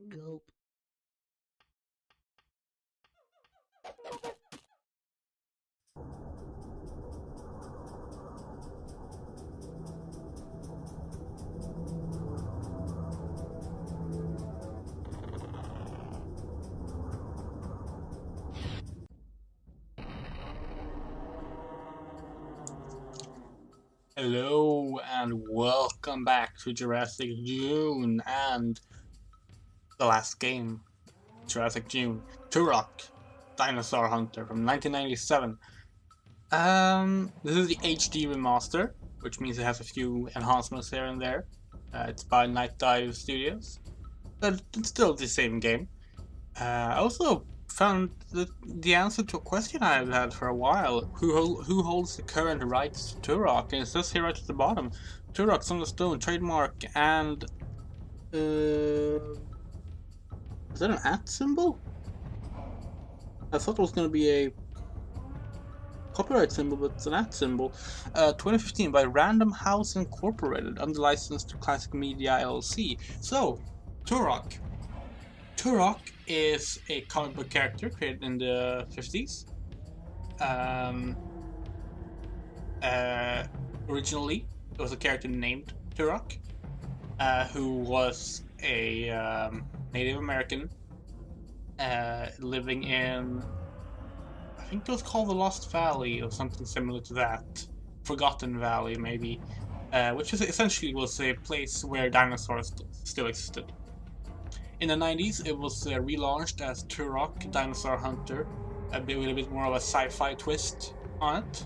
Gulp. Hello and welcome back to Jurassic June and the last game, Jurassic June, Turok, Dinosaur Hunter from 1997. This is the HD remaster, which means it has a few enhancements here and there. It's by Night Dive Studios, but it's still the same game. I also found the answer to a question I've had for a while. Who holds the current rights to Turok? And it says here right at the bottom, Turok's on the stone, trademark, and is that an @ symbol? I thought it was going to be a copyright symbol, but it's an @ symbol. 2015 by Random House Incorporated, under license to Classic Media LLC. So, Turok. Turok is a comic book character created in the 50s. Originally, it was a character named Turok, who was a Native American living in, I think it was called the Lost Valley or something similar to that. Forgotten Valley, maybe. Which is essentially was a place where dinosaurs still existed. In the 90s, it was relaunched as Turok Dinosaur Hunter, with a bit more of a sci-fi twist on it.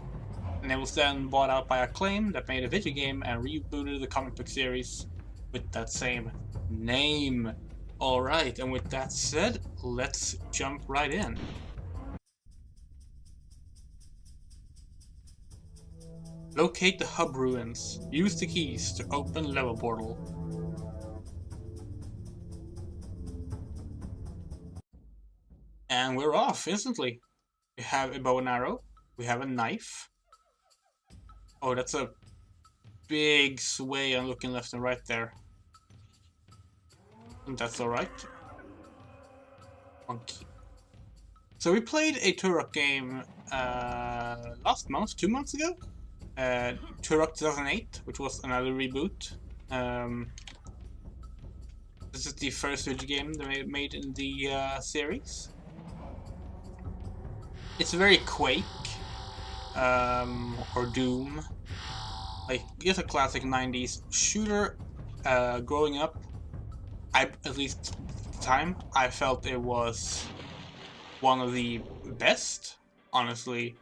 And it was then bought out by Acclaim, that made a video game and rebooted the comic book series with that same name. Alright, and with that said, let's jump right in. Locate the hub ruins. Use the keys to open level portal. And we're off instantly. We have a bow and arrow. We have a knife. Oh, that's a big sway. I'm looking left and right there. And that's alright. Okay. So we played a Turok game last month, 2 months ago. Turok 2008, which was another reboot. This is the first video game they made in the series. It's very Quake, or Doom, like just a classic 90s shooter. Growing up, at least at the time, I felt it was one of the best, honestly,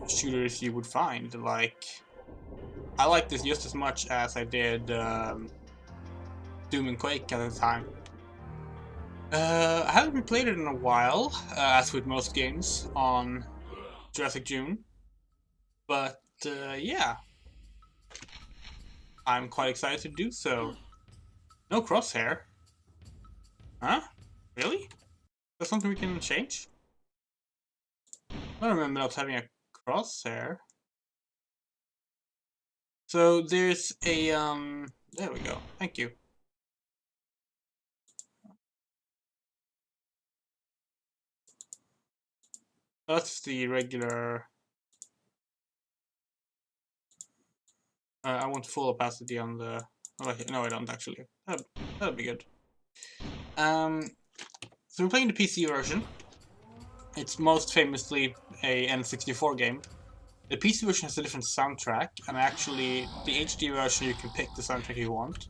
shooters you would find. Like, I liked this just as much as I did Doom and Quake at the time. I haven't replayed it in a while, as with most games on Jurassic June, but yeah, I'm quite excited to do so. No crosshair? Huh? Really? That's something we can change? I don't remember not having a crosshair. So there's a, there we go, thank you. That's the regular. I want full opacity on the. No, I don't actually. That'd be good. So we're playing the PC version. It's most famously a N64 game. The PC version has a different soundtrack, and actually, the HD version you can pick the soundtrack you want.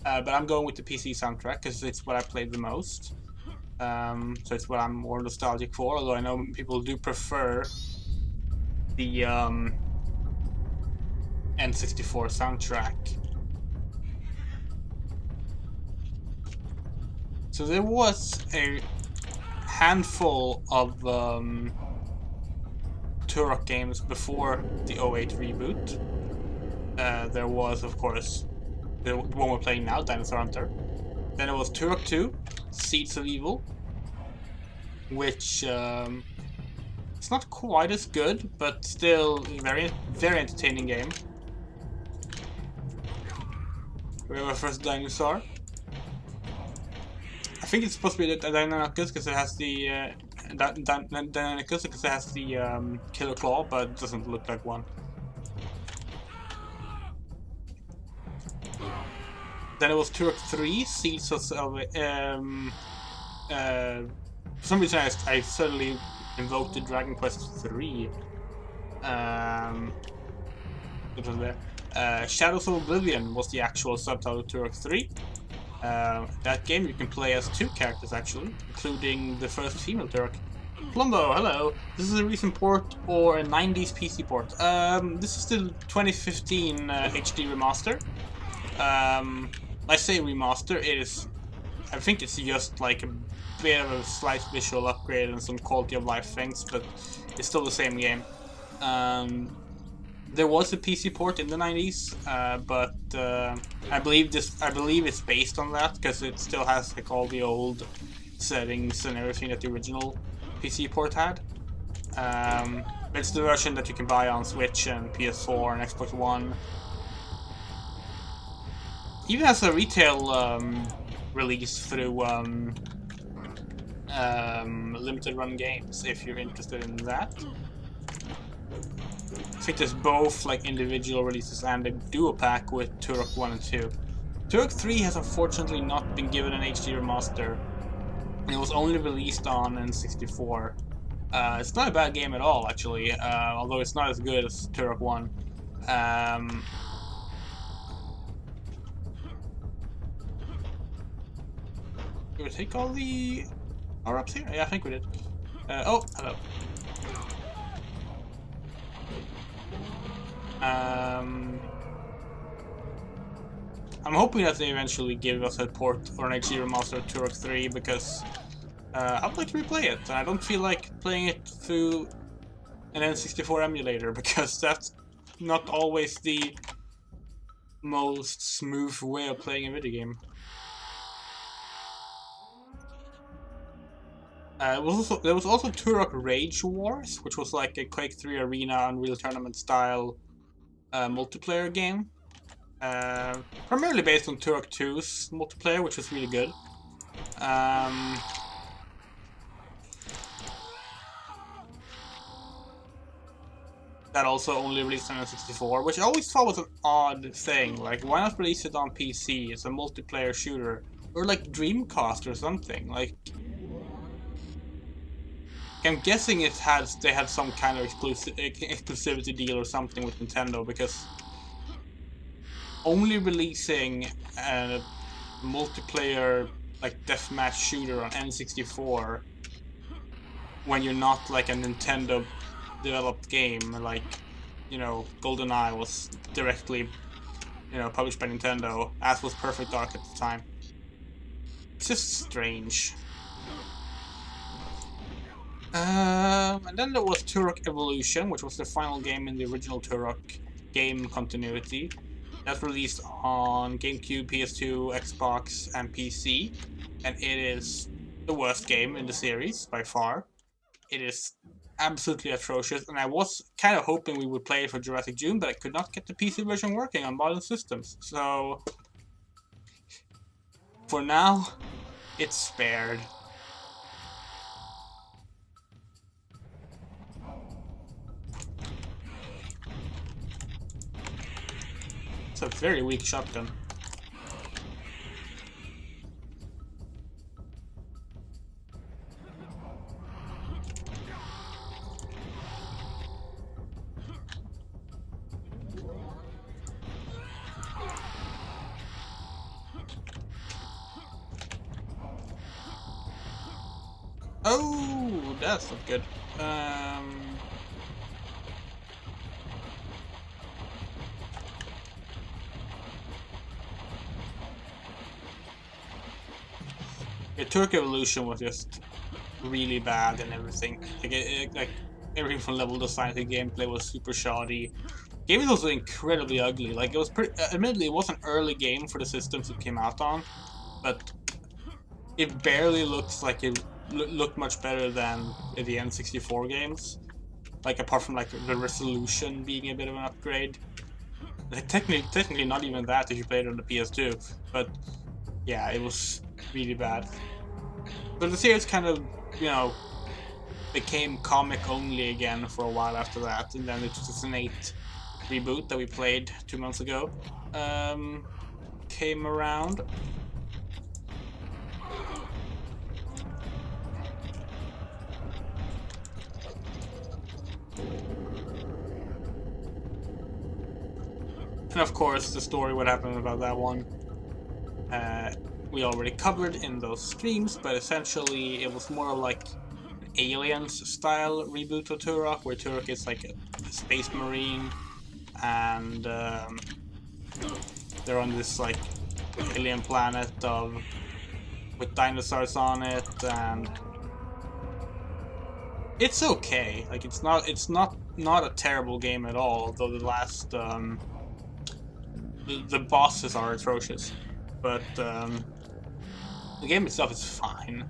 But I'm going with the PC soundtrack because it's what I played the most. So it's what I'm more nostalgic for, although I know people do prefer the N64 soundtrack. So there was a handful of Turok games before the 08 reboot. There was, of course, the one we're playing now, Dinosaur Hunter. Then it was Turok 2, Seeds of Evil, which it's not quite as good, but still very entertaining game. We have our first dinosaur. think it's supposed to be the Deinonychus because it has the Deinonychus because it has the killer claw, but it doesn't look like one. Then it was Turok 3, Seeds of for some reason I suddenly invoked the Dragon Quest 3. What was there? Shadows of Oblivion was the actual subtitle of Turok 3. That game you can play as 2 characters actually, including the first female Turok. Plumbo, hello. This is a recent port or a 90s PC port. This is the 2015 HD remaster. I say remaster, it is. I think it's just like a bit of a slight visual upgrade and some quality of life things, but it's still the same game. There was a PC port in the 90s, but I believe it's based on that because it still has like all the old settings and everything that the original PC port had. It's the version that you can buy on Switch and PS4 and Xbox One. Even has a retail release through limited run games if you're interested in that. I think there's both like individual releases and a duo pack with Turok 1 and 2. Turok 3 has unfortunately not been given an HD remaster. It was only released on N64. It's not a bad game at all actually, although it's not as good as Turok 1. Did we take all the power-ups here? Yeah, I think we did. Oh, hello. I'm hoping that they eventually give us a port or an HD remaster of Turok 3 because I'd like to replay it. And I don't feel like playing it through an N64 emulator because that's not always the most smooth way of playing a video game. There was also Turok Rage Wars, which was like a Quake 3 Arena Unreal Tournament style multiplayer game. Primarily based on Turok 2's multiplayer, which was really good. That also only released on N64, which I always thought was an odd thing. Like, why not release it on PC? It's a multiplayer shooter. Or like Dreamcast or something. Like, I'm guessing they had some kind of exclusivity deal or something with Nintendo, because only releasing a multiplayer like deathmatch shooter on N64 when you're not like a Nintendo developed game, like, you know, GoldenEye was directly, you know, published by Nintendo, as was Perfect Dark at the time. It's just strange. And then there was Turok Evolution, which was the final game in the original Turok game continuity. That's released on GameCube, PS2, Xbox, and PC. And it is the worst game in the series, by far. It is absolutely atrocious, and I was kind of hoping we would play it for Jurassic June, but I could not get the PC version working on modern systems. So, for now, it's spared. It's a very weak shotgun. Oh, that's not good. Yeah, Turok Evolution was just really bad and everything. Like everything from level design to gameplay was super shoddy. Game was also incredibly ugly. Like, it was admittedly, it was an early game for the systems it came out on, but it barely looks like it looked much better than the N64 games. Like, apart from like the resolution being a bit of an upgrade. Like, technically not even that if you played it on the PS2, but yeah, it was really bad. So the series kind of, you know, became comic only again for a while after that, and then the 2008 reboot that we played 2 months ago came around. And of course, the story, what happened about that one, we already covered in those streams, but essentially it was more like an Aliens style reboot of Turok, where Turok is like a space marine, and they're on this like alien planet with dinosaurs on it, and it's okay. Like it's not a terrible game at all, although the last the bosses are atrocious, but the game itself is fine.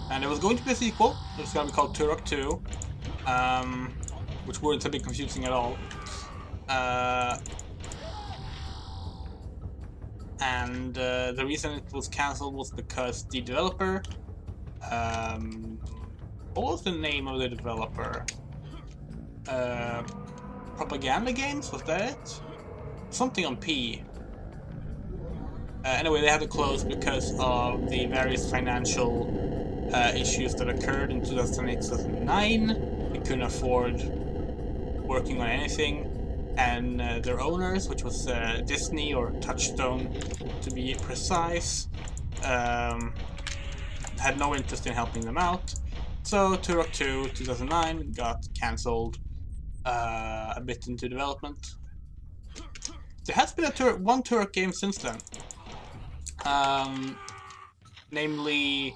And it was going to be a sequel. It was going to be called Turok 2, which wouldn't have been confusing at all. And the reason it was cancelled was because the developer, what was the name of the developer? Propaganda Games, was that it? Something on P. Anyway, they had to close because of the various financial issues that occurred in 2008-2009. They couldn't afford working on anything, and their owners, which was Disney or Touchstone to be precise, had no interest in helping them out. So Turok 2 2009 got cancelled a bit into development. There has been one Turok game since then, namely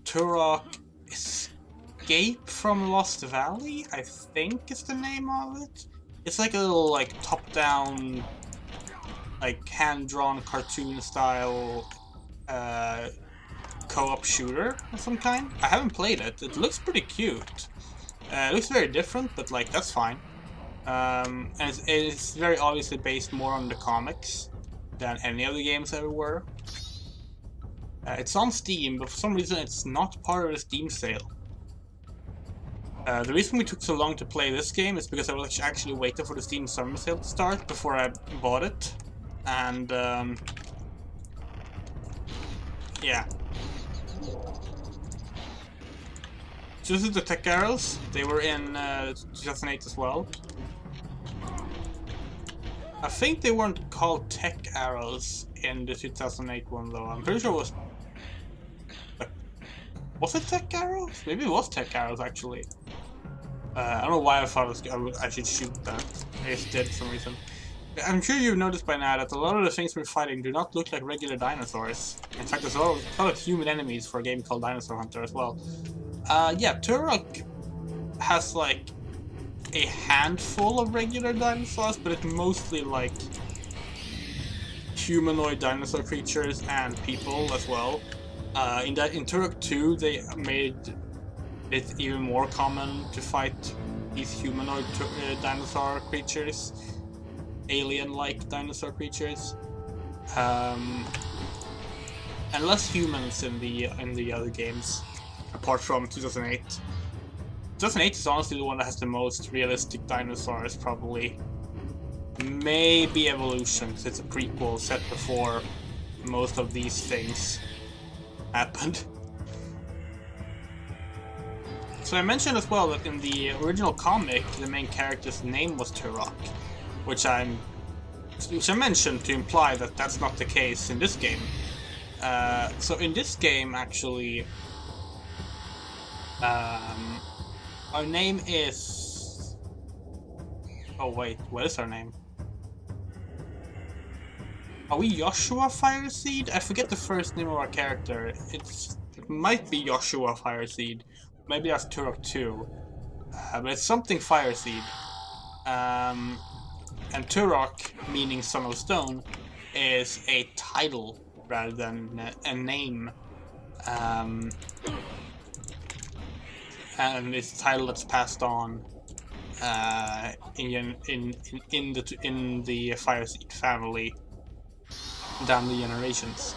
Turok Escape from Lost Valley, I think is the name of it. It's like a little like top-down, like hand-drawn cartoon style co-op shooter of some kind. I haven't played it. It looks pretty cute. It looks very different, but like that's fine. And it's very obviously based more on the comics than any of the games ever were. It's on Steam, but for some reason it's not part of the Steam sale. The reason we took so long to play this game is because I was actually waiting for the Steam summer sale to start before I bought it. And yeah. So this is the tech arrows. They were in 2008 as well. I think they weren't called tech arrows in the 2008 one though. I'm pretty sure it was... Was it tech arrows? Maybe it was tech arrows actually. I don't know why I thought I should shoot that. I just did for some reason. I'm sure you've noticed by now that a lot of the things we're fighting do not look like regular dinosaurs. In fact, there's a lot of human enemies for a game called Dinosaur Hunter as well. Yeah, Turok has like a handful of regular dinosaurs, but it's mostly like humanoid dinosaur creatures and people as well. In Turok 2, they made it even more common to fight these humanoid dinosaur creatures, alien-like dinosaur creatures, and less humans in the other games, apart from 2008. 2008 is honestly the one that has the most realistic dinosaurs, probably. Maybe Evolution, because it's a prequel set before most of these things happened. So I mentioned as well that in the original comic, the main character's name was Turok, which I mentioned to imply that that's not the case in this game. So in this game, actually, our name is... Oh wait, what is our name? Are we Joshua Fireseed? I forget the first name of our character. It might be Joshua Fireseed. Maybe that's Turok 2. But it's something Fireseed. And Turok, meaning Son of Stone, is a title rather than a name. and it's a title that's passed on in the Fireseed family down the generations.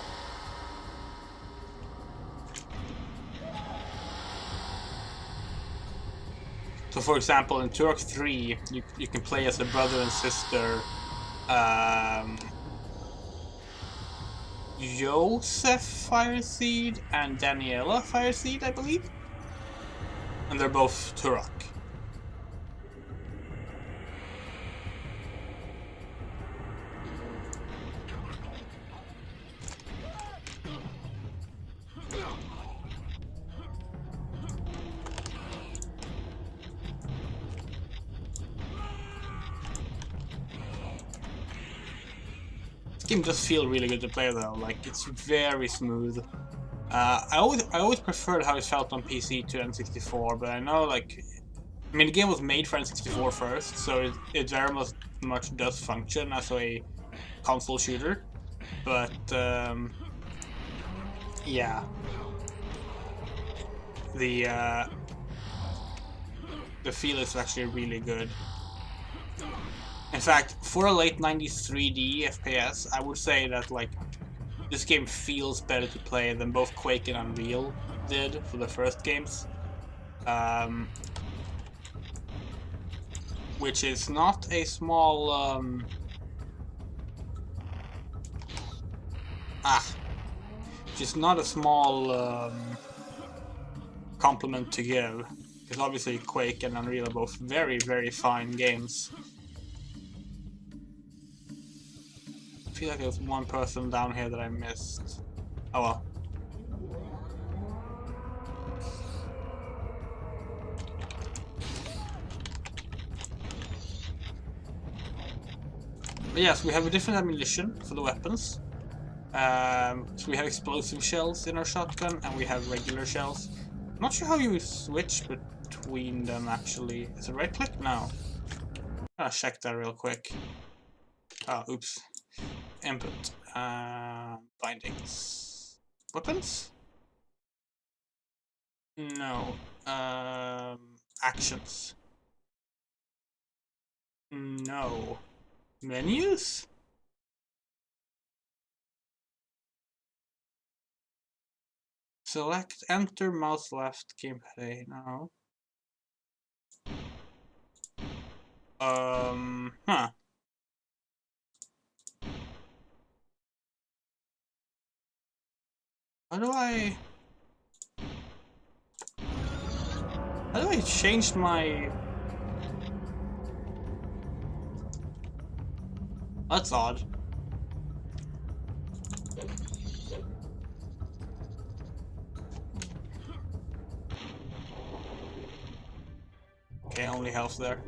So, for example, in Turok 3, you can play as a brother and sister, Joseph Fireseed and Daniela Fireseed, I believe, and they're both Turok. This game does feel really good to play though, like it's very smooth. I always preferred how it felt on PC to N64, but I know like, I mean the game was made for N64 first, so it very much does function as a console shooter, but yeah, the feel is actually really good. In fact, for a late 90s 3D FPS, I would say that like this game feels better to play than both Quake and Unreal did for the first games. Which is not a small which is not a small compliment to give, because obviously Quake and Unreal are both very, very fine games. I feel like there's one person down here that I missed. Oh well. But yes, we have a different ammunition for the weapons. So we have explosive shells in our shotgun, and we have regular shells. I'm not sure how you switch between them actually. Is it right click? No. I'll check that real quick. Oh, oops. Input. Bindings. Weapons? No. Actions. No. Menus? Select enter mouse left gameplay. No. Huh. How do I change my... That's odd. Okay, only health there.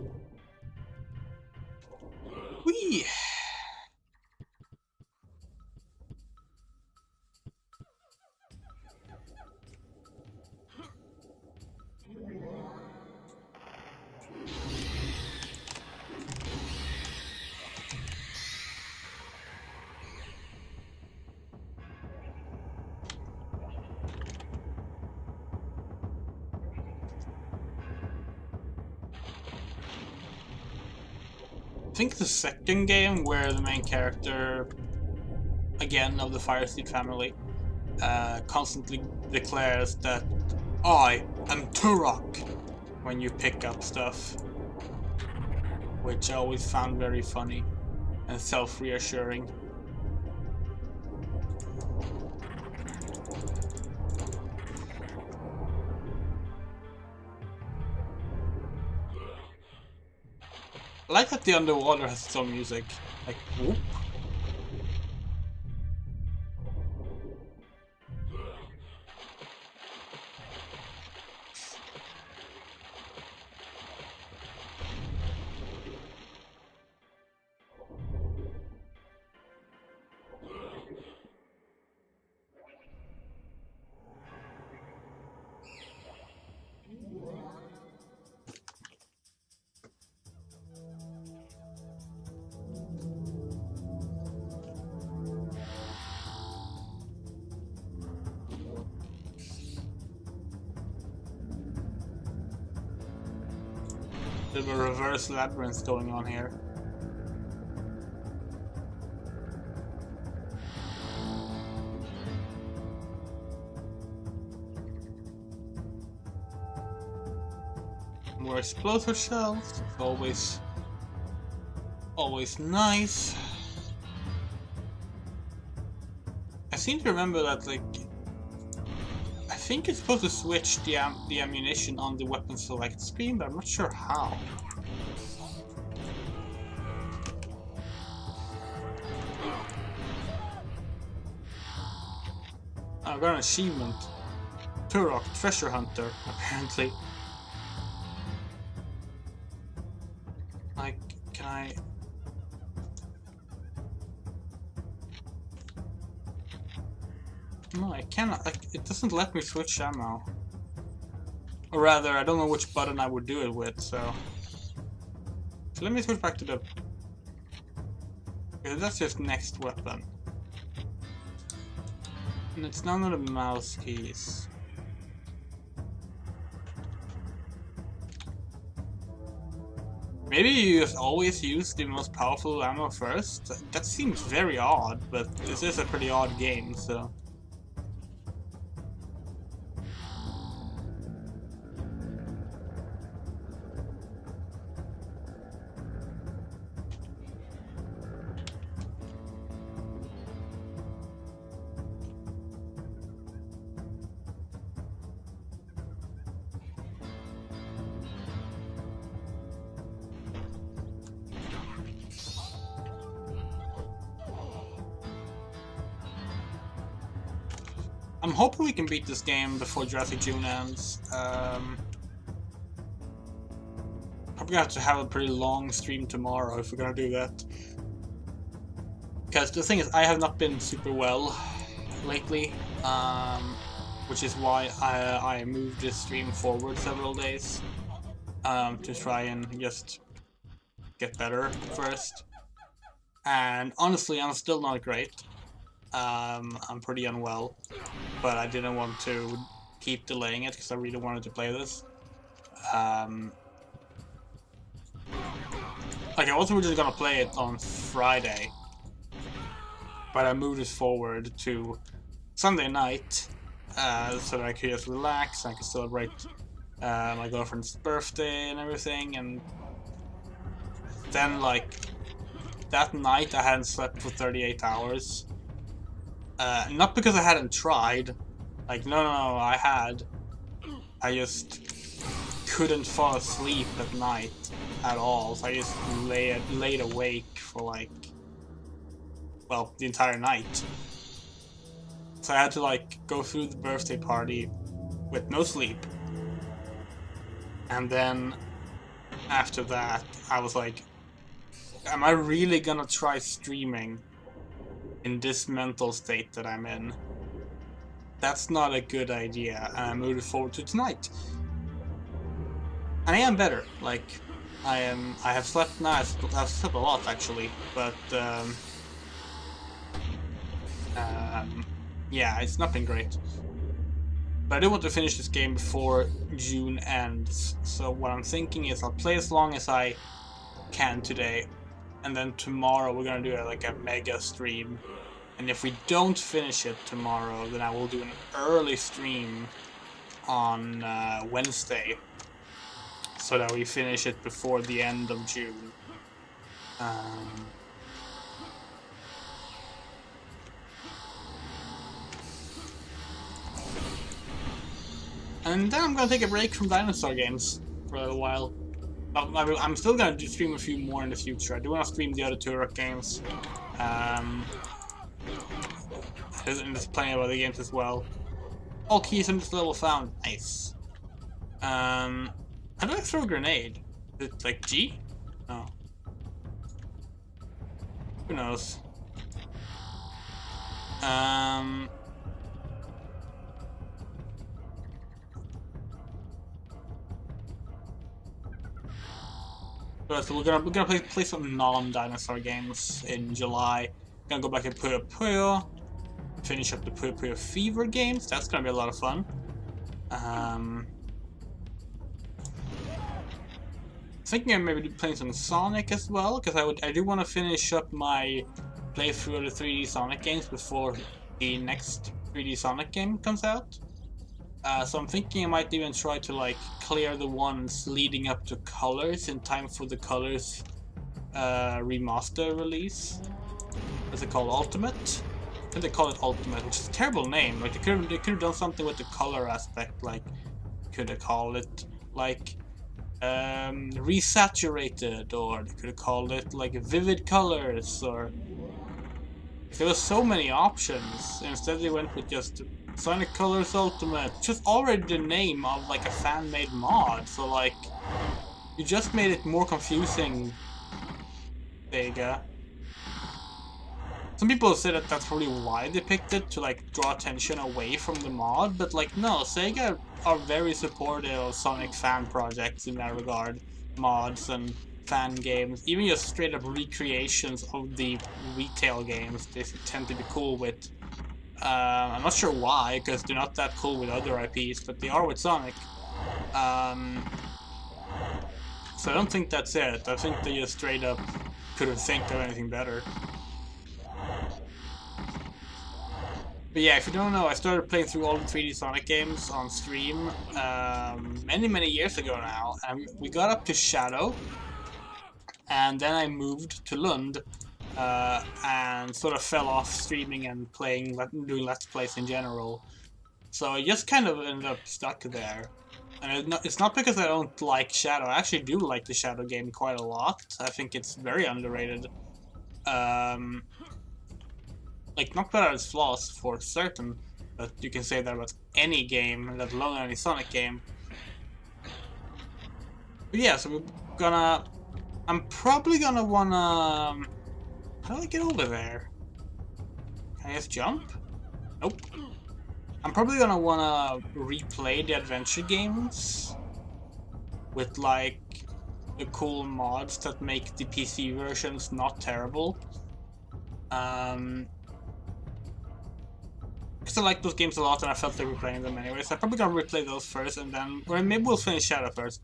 Whee! I think the second game where the main character, again of the Fireseed family, constantly declares that I am Turok when you pick up stuff, which I always found very funny and self-reassuring. I like that the underwater has its own music, like whoop. Bit of a reverse labyrinth going on here. More explosive shells. It's always nice. I seem to remember that, like, I think it's supposed to switch the ammunition on the weapon select screen, but I'm not sure how. I got an achievement. Turok, Treasure Hunter, apparently. Like, can I... No, I cannot. Like, it doesn't let me switch ammo. Or rather, I don't know which button I would do it with, so let me switch back to the... Okay, that's just next weapon. And it's none of the mouse keys. Maybe you just always use the most powerful ammo first? That seems very odd, but this is a pretty odd game, so... I'm hoping we can beat this game before Jurassic June ends. Probably have to have a pretty long stream tomorrow if we're gonna do that. Because the thing is, I have not been super well lately, which is why I moved this stream forward several days to try and just get better first. And honestly, I'm still not great. I'm pretty unwell, but I didn't want to keep delaying it because I really wanted to play this. Like, I was originally gonna play it on Friday, but I moved it forward to Sunday night so that I could just relax, I could celebrate my girlfriend's birthday and everything, and then, like, that night I hadn't slept for 38 hours. Not because I hadn't tried. Like, no, I had. I just couldn't fall asleep at night at all. So I just laid awake for, like, well, the entire night. So I had to, like, go through the birthday party with no sleep. And then after that, I was like, am I really gonna try streaming in this mental state that I'm in? That's not a good idea, and I moved it forward to tonight. And I am better. Like, I have slept now. I've slept a lot actually, but yeah, it's not been great. But I do want to finish this game before June ends. So what I'm thinking is I'll play as long as I can today, and then tomorrow we're gonna do like a mega stream. And if we don't finish it tomorrow, then I will do an early stream on Wednesday, so that we finish it before the end of June. And then I'm gonna take a break from dinosaur games for a little while. I'm still gonna stream a few more in the future. I do want to stream the other Turok games. There's plenty of other games as well. All keys in this level found. Nice. How do I throw a grenade? Is it like G? No. Who knows? So we're gonna play some non-dinosaur games in July. Gonna go back to Puyo Puyo, finish up the Puyo Puyo Fever games. That's gonna be a lot of fun. Thinking of maybe playing some Sonic as well, because I do want to finish up my playthrough of the 3D Sonic games before the next 3D Sonic game comes out. So I'm thinking I might even try to like clear the ones leading up to Colors in time for the Colors remaster release. What's it called? Ultimate? I think they call it Ultimate, which is a terrible name. Like they could have done something with the color aspect. Like could have called it like resaturated, or they could have called it like vivid colors, or there were so many options. Instead they went with just Sonic Colors Ultimate, just already the name of like a fan-made mod. So like you just made it more confusing, Sega. Some people say that that's probably why they picked it, to like draw attention away from the mod, but like no, Sega are very supportive of Sonic fan projects in that regard. Mods and fan games, even just straight up recreations of the retail games, they tend to be cool with. I'm not sure why, because they're not that cool with other IPs, but they are with Sonic. So I don't think that's it. I think they just straight up couldn't think of anything better. But yeah, if you don't know, I started playing through all the 3D Sonic games on stream many years ago now, and we got up to Shadow, and then I moved to Lund, and sort of fell off streaming and playing, doing Let's Plays in general. So I just kind of ended up stuck there. And it's not because I don't like Shadow. I actually do like the Shadow game quite a lot. I think it's very underrated. Like, not without its flaws, for certain, but you can say that about any game, let alone any Sonic game. But yeah, so we're gonna... I'm probably gonna wanna... How do I get over there? Can I just jump? Nope. I'm probably gonna wanna replay the adventure games with, like, the cool mods that make the PC versions not terrible. Because I like those games a lot and I felt like replaying them anyway, so I'm probably gonna replay those first and then, or maybe we'll finish Shadow first,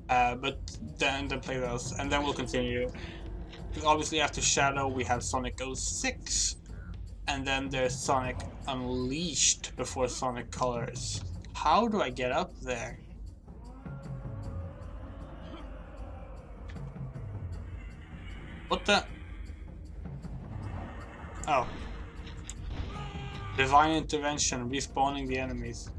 but then play those, and then we'll continue. Because obviously after Shadow we have Sonic 06, and then there's Sonic Unleashed before Sonic Colors. How do I get up there? What the? Oh. Divine intervention, respawning the enemies.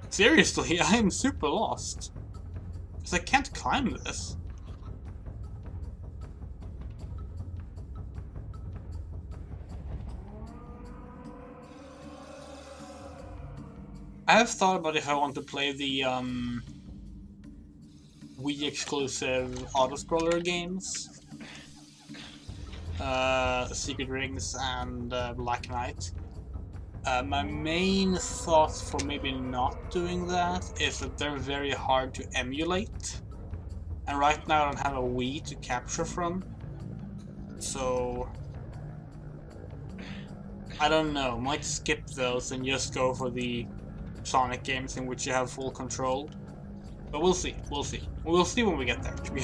Seriously, I am super lost. Because I can't climb this. I have thought about if I want to play the Wii exclusive auto-scroller games. Secret Rings and Black Knight. My main thought for maybe not doing that is that they're very hard to emulate. And right now I don't have a Wii to capture from. So... I don't know, might skip those and just go for the Sonic games in which you have full control. But we'll see, we'll see. We'll see when we get there. We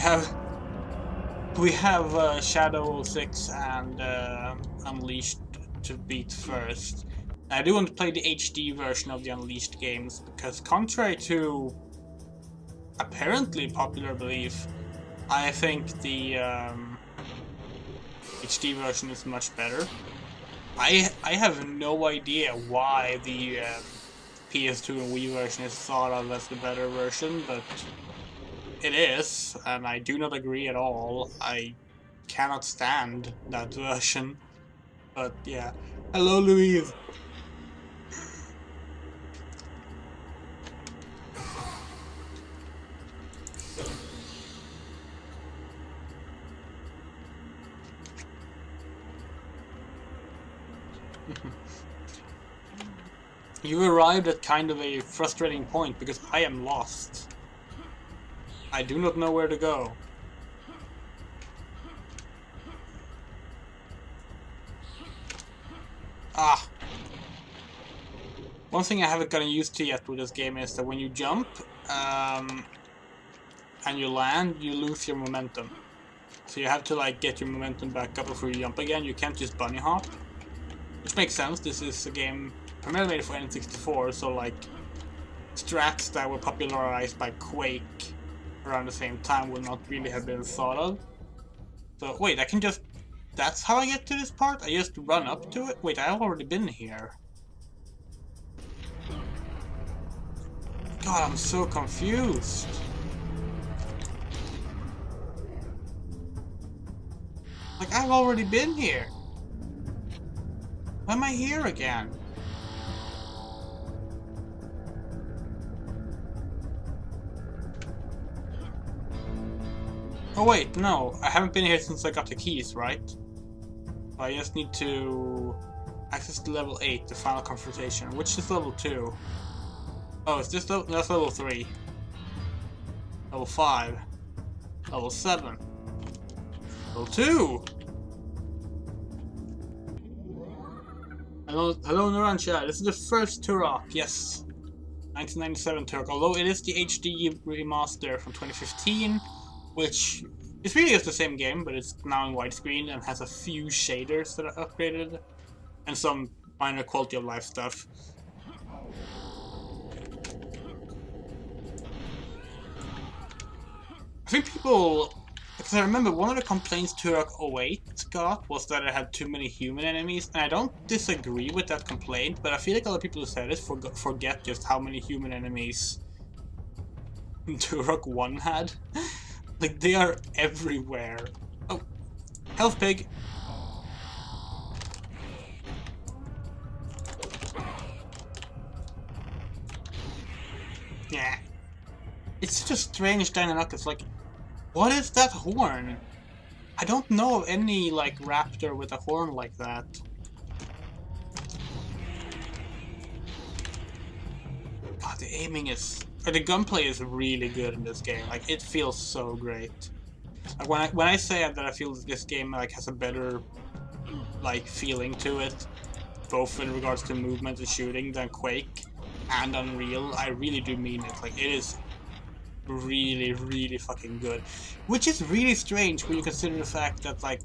have Shadow 06 and Unleashed to beat first. I do want to play the HD version of the Unleashed games, because contrary to apparently popular belief, I think the HD version is much better. I have no idea why the PS2 and Wii version is thought of as the better version, but it is, and I do not agree at all. I cannot stand that version. But yeah. Hello, Louise! You arrived at kind of a frustrating point because I am lost. I do not know where to go. Ah! One thing I haven't gotten used to yet with this game is that when you jump, and you land, you lose your momentum. So you have to like get your momentum back up before you jump again. You can't just bunny hop. Which makes sense, this is a game primarily made for N64, so like strats that were popularized by Quake around the same time would not really have been thought of. So wait, I can just... That's how I get to this part? I just run up to it? Wait, I've already been here. God, I'm so confused. Like, I've already been here. Why am I here again? Oh wait, no. I haven't been here since I got the keys, right? I just need to access to level 8, the final confrontation, which is level 2. Oh, it's just that's level 3. Level 5. Level 7. Level 2! Hello Narancha, this is the first Turok, yes. 1997 Turok, although it is the HD remaster from 2015, which is really just the same game, but it's now in widescreen and has a few shaders that are upgraded, and some minor quality of life stuff. I think people... Because I remember one of the complaints Turok 08 got was that it had too many human enemies, and I don't disagree with that complaint, but I feel like a lot of people who said it forget just how many human enemies Turok 1 had. Like, they are everywhere. Oh, health pig! Yeah. It's such a strange dynamic. It's like, what is that horn? I don't know of any, like, raptor with a horn like that. God, the aiming is... Or the gunplay is really good in this game. Like, it feels so great. Like, when I say that I feel this game, like, has a better, like, feeling to it, both in regards to movement and shooting, than Quake and Unreal, I really do mean it. Like, it is really, really fucking good. Which is really strange when you consider the fact that, like,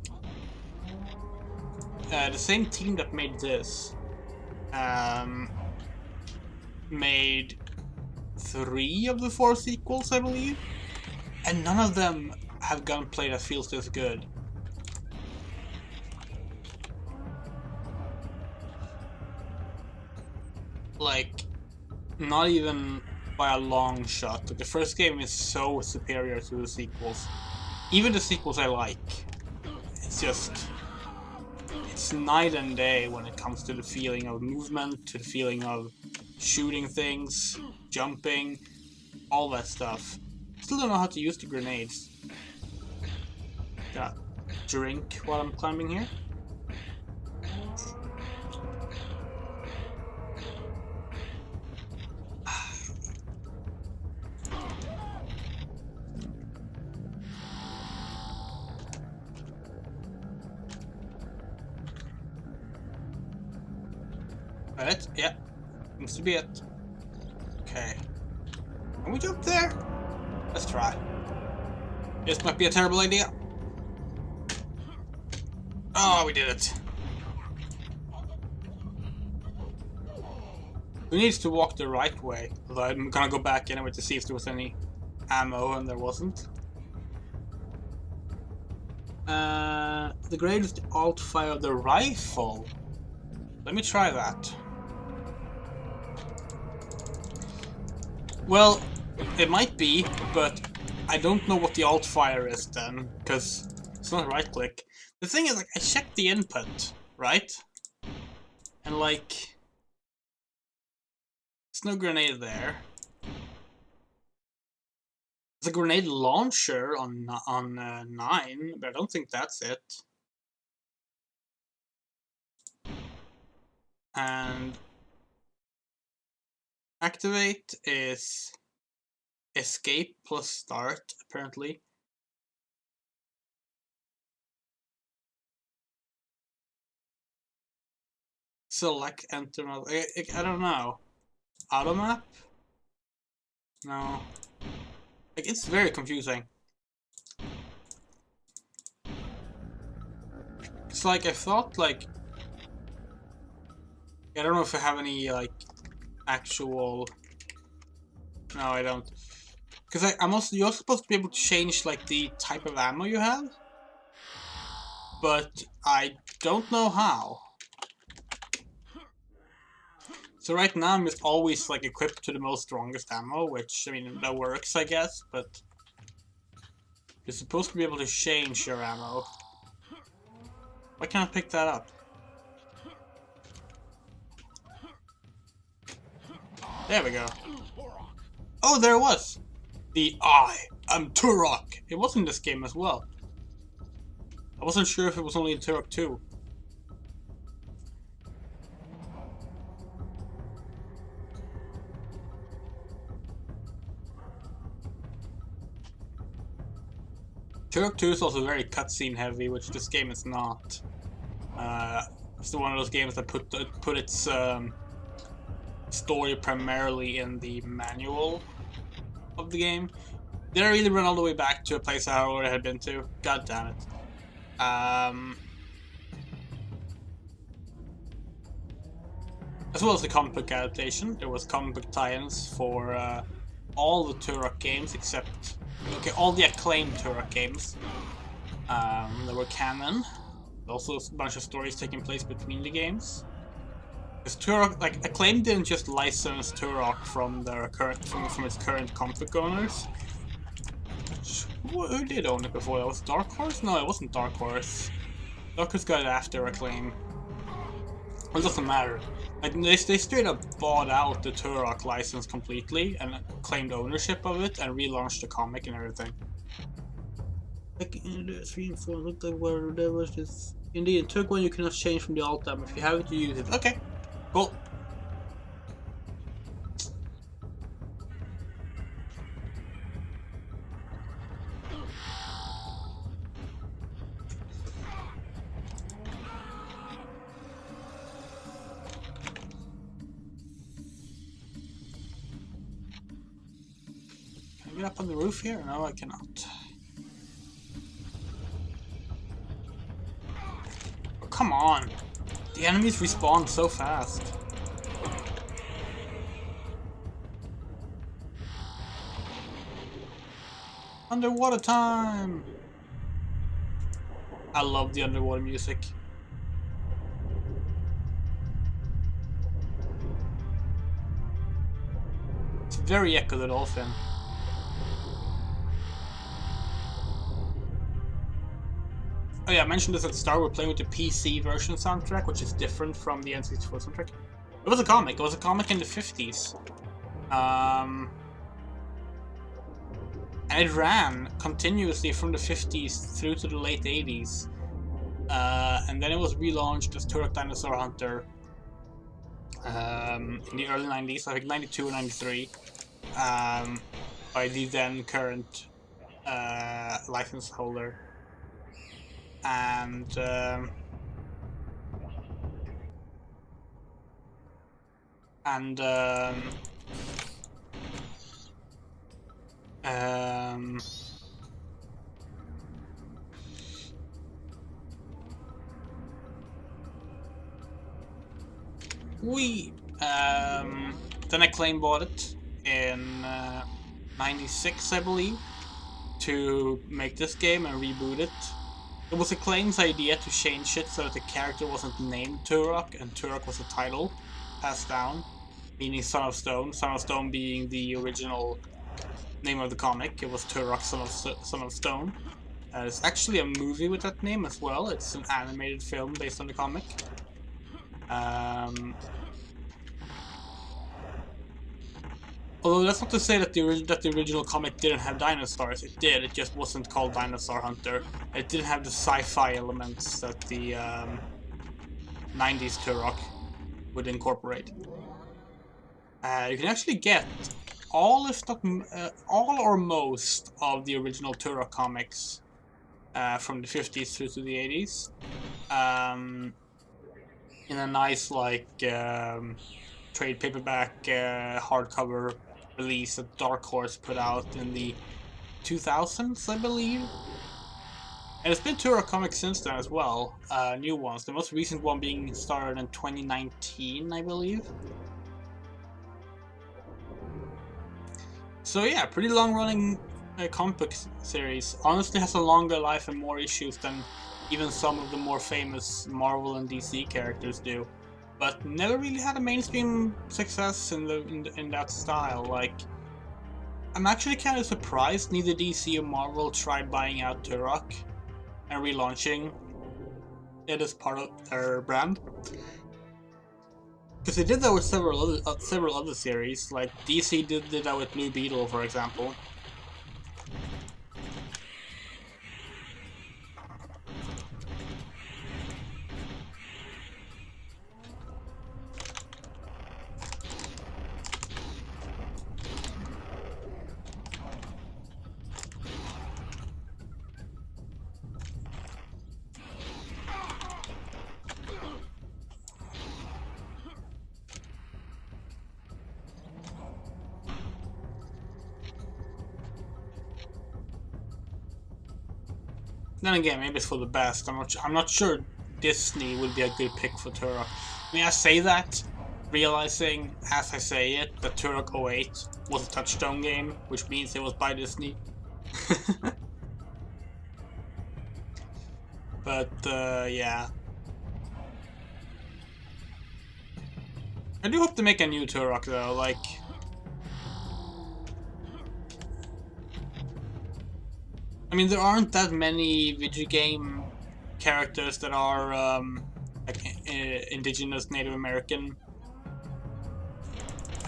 the same team that made this made 3 of the 4 sequels, I believe, and none of them have gunplay that feels this good. Like, not even by a long shot. Like, the first game is so superior to the sequels. Even the sequels I like. It's just... It's night and day when it comes to the feeling of movement, to the feeling of shooting things, jumping, all that stuff. Still don't know how to use the grenades. Gotta drink while I'm climbing here. That? Yeah. Seems to be it. Okay. Can we jump there? Let's try. This might be a terrible idea. Oh, we did it. Who needs to walk the right way? Although I'm gonna go back anyway to see if there was any ammo, and there wasn't. The greatest alt fire of the rifle. Let me try that. Well, it might be, but I don't know what the alt fire is then, because it's not right click. The thing is, like, I checked the input, right? And like, there's no grenade there. There's a grenade launcher on 9, but I don't think that's it. And Activate is escape plus start, apparently. Select enter. I don't know. Auto map? No. Like, it's very confusing. It's like, I thought, like... I don't know if I have any, like, actual... No, I don't. Because you're supposed to be able to change, like, the type of ammo you have. But I don't know how. So right now I'm just always, like, equipped to the most strongest ammo, which, I mean, that works, I guess, but... You're supposed to be able to change your ammo. Why can't I pick that up? There we go. Oh, there it was! The I am Turok! It was in this game as well. I wasn't sure if it was only in Turok 2. Turok 2 is also very cutscene heavy, which this game is not. It's one of those games that put its story primarily in the manual of the game. Did I really run all the way back to a place I already had been to? God damn it. As well as the comic book adaptation, there was comic book tie-ins for all the Turok games except... Okay, all the Acclaim Turok games. There were canon. Also a bunch of stories taking place between the games. Because Turok, like, Acclaim didn't just license Turok from their from its current comic book owners. Who did own it before? That was Dark Horse? No, it wasn't Dark Horse. Dark Horse got it after Acclaim. It doesn't matter. Like, they straight up bought out the Turok license completely and claimed ownership of it and relaunched the comic and everything. Like in the 3 and 4, looked like where there was this. Indeed, in Turok 1 you cannot change from the alt tab. If you have it, you use it. Okay, cool. Can I get up on the roof here? No, I cannot. Come on! The enemies respawn so fast. Underwater time! I love the underwater music. It's very Echo the Dolphin. Oh yeah, I mentioned this at the start, we're playing with the PC version soundtrack, which is different from the N64 soundtrack. It was a comic in the 50s. And it ran continuously from the 50s through to the late 80s. And then it was relaunched as Turok Dinosaur Hunter in the early 90s, I think 92 or 93, by the then current license holder. And then Acclaim bought it in 96, I believe, to make this game and reboot it. It was Acclaim's idea to change it so that the character wasn't named Turok, and Turok was a title passed down, meaning Son of Stone. Son of Stone being the original name of the comic. It was Turok, Son of Stone. There's actually a movie with that name as well. It's an animated film based on the comic. Although that's not to say that the original comic didn't have dinosaurs. It did. It just wasn't called Dinosaur Hunter. It didn't have the sci-fi elements that the 90s Turok would incorporate. You can actually get all, if not all or most, of the original Turok comics from the 50s through to the 80s in a nice trade paperback hardcover release that Dark Horse put out in the 2000s, I believe. And it's been Turok comics since then as well, new ones. The most recent one being started in 2019, I believe. So yeah, pretty long-running comic book series. Honestly, has a longer life and more issues than even some of the more famous Marvel and DC characters do, but never really had a mainstream success in that style. Like, I'm actually kind of surprised neither DC or Marvel tried buying out Turok and relaunching it as part of their brand. Because they did that with several other series, like DC did that with Blue Beetle, for example. Then again, maybe it's for the best. I'm not sure Disney would be a good pick for Turok. I mean, I say that, realizing as I say it that Turok 08 was a Touchstone game, which means it was by Disney. But yeah, I do hope to make a new Turok though. Like, I mean, there aren't that many video game characters that are like indigenous Native American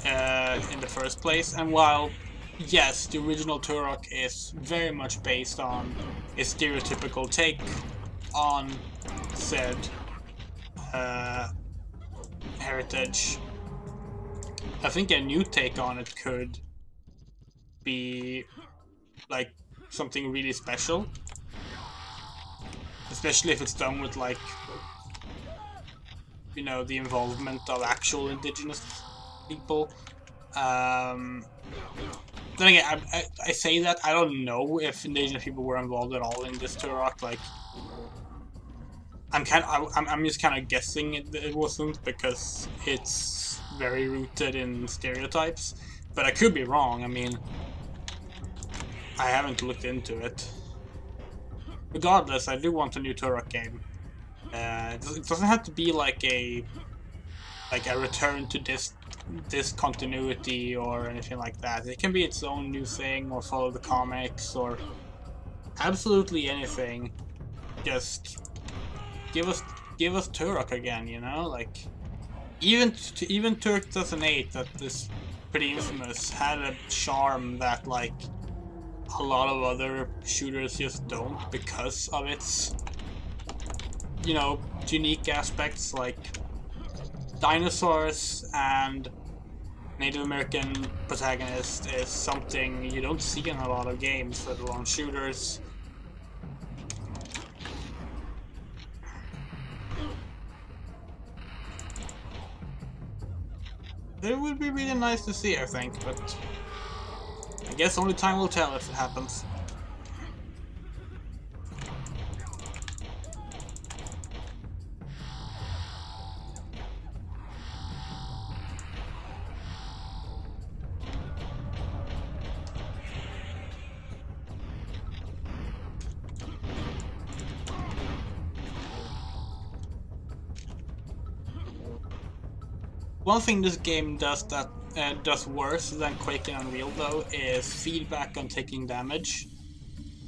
in the first place. And while, yes, the original Turok is very much based on a stereotypical take on said heritage, I think a new take on it could be like something really special, especially if it's done with, like, you know, the involvement of actual indigenous people. Then again, I say that I don't know if indigenous people were involved at all in this Turok. Like, I'm just kind of guessing it wasn't, because it's very rooted in stereotypes. But I could be wrong. I mean, I haven't looked into it. Regardless, I do want a new Turok game. It doesn't have to be like a return to this continuity or anything like that. It can be its own new thing, or follow the comics, or absolutely anything. Just give us Turok again, you know? Like, even Turok 2008, that is pretty infamous, had a charm that, like, a lot of other shooters just don't, because of its, you know, unique aspects. Like, dinosaurs and Native American protagonist is something you don't see in a lot of games, let alone shooters. It would be really nice to see, I think, but I guess only time will tell if it happens. One thing this game does that does worse than Quake and Unreal, though, is feedback on taking damage.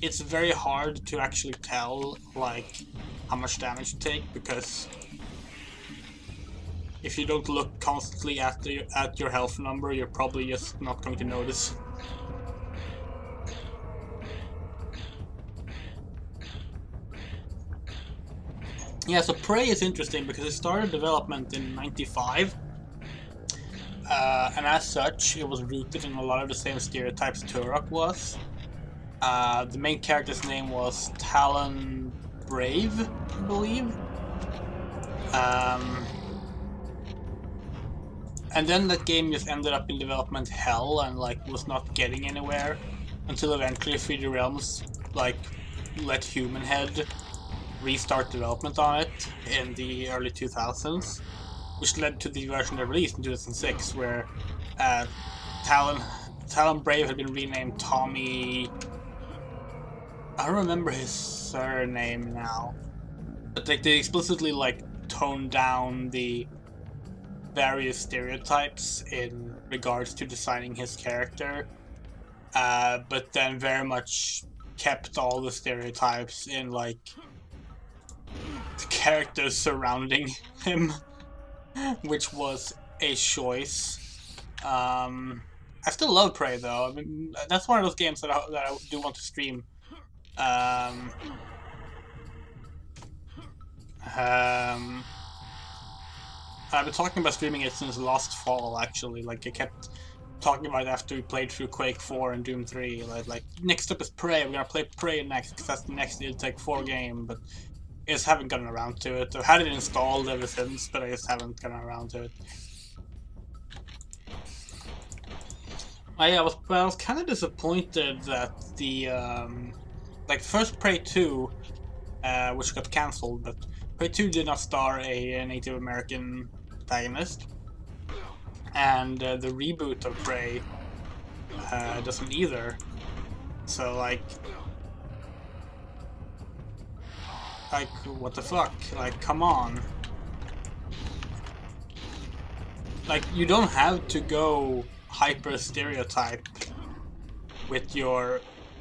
It's very hard to actually tell, like, how much damage you take, because if you don't look constantly at your health number, you're probably just not going to notice. Yeah, so Prey is interesting because it started development in '95. and as such, it was rooted in a lot of the same stereotypes Turok was. The main character's name was Talon Brave, I believe. And then that game just ended up in development hell and like was not getting anywhere until eventually 3D Realms like let Human Head restart development on it in the early 2000s, which led to the version they released in 2006, where Talon Brave had been renamed Tommy. I don't remember his surname now, but like they explicitly like toned down the various stereotypes in regards to designing his character, but then very much kept all the stereotypes in like the characters surrounding him, which was a choice. I still love Prey though. I mean, that's one of those games that I do want to stream. I've been talking about streaming it since last fall, actually. Like, I kept talking about it after we played through Quake 4 and Doom 3. Like next up is Prey. We're gonna play Prey next, because that's the next id Tech 4 game, but I just haven't gotten around to it. I've had it installed ever since, but I just haven't gotten around to it. I was kind of disappointed that the, like, first Prey 2, which got cancelled, but Prey 2 did not star a Native American protagonist, and the reboot of Prey doesn't either. So like what the fuck? Like, come on. Like, you don't have to go hyper stereotype with your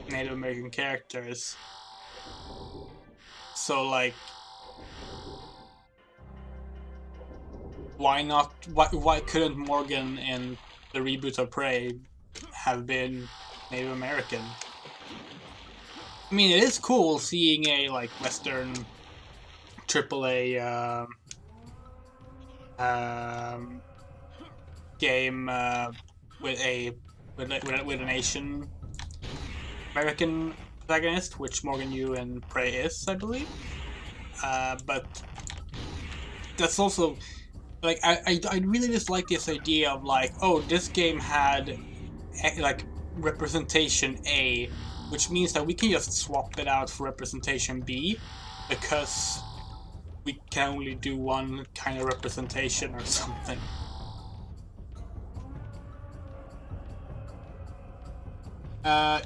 Native American characters. So like, why not? Why couldn't Morgan in the reboot of Prey have been Native American? I mean, it is cool seeing a like Western AAA game with an Asian American protagonist, which Morgan Yu in Prey is, I believe. But that's also like I really just like this idea of like, oh, this game had like representation A, which means that we can just swap it out for representation B, because we can only do one kind of representation or something.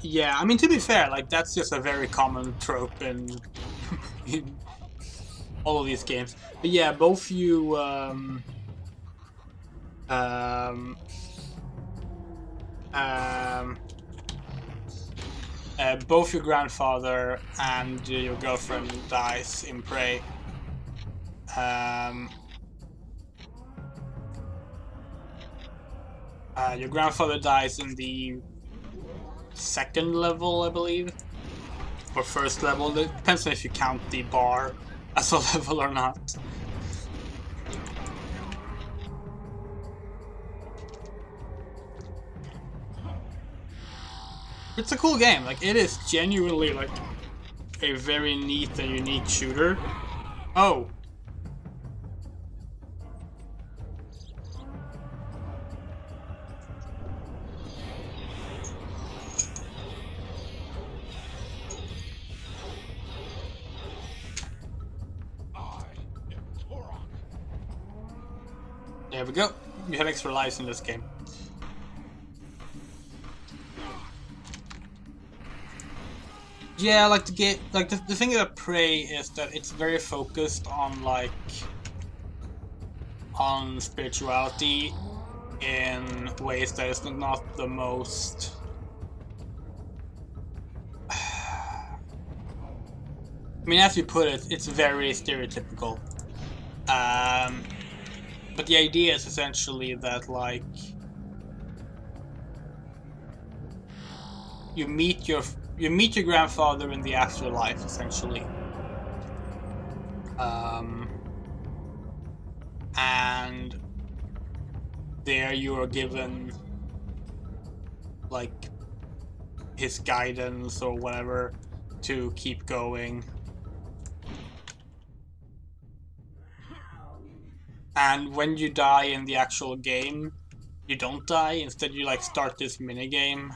Yeah, I mean, to be fair, like, that's just a very common trope in all of these games. But yeah, both you, both your grandfather and your girlfriend dies in Prey. Your grandfather dies in the second level, I believe, or first level. It depends on if you count the bar as a level or not. It's a cool game. Like, it is genuinely like a very neat and unique shooter. Oh. There we go. You have extra lives in this game. Yeah, like the game, like the thing about Prey is that it's very focused on like on spirituality in ways that is not the most. I mean, as you put it, it's very stereotypical. But the idea is essentially that, like, you meet your grandfather in the afterlife, essentially, and there you are given like his guidance or whatever to keep going. And when you die in the actual game, you don't die. Instead, you like start this mini game.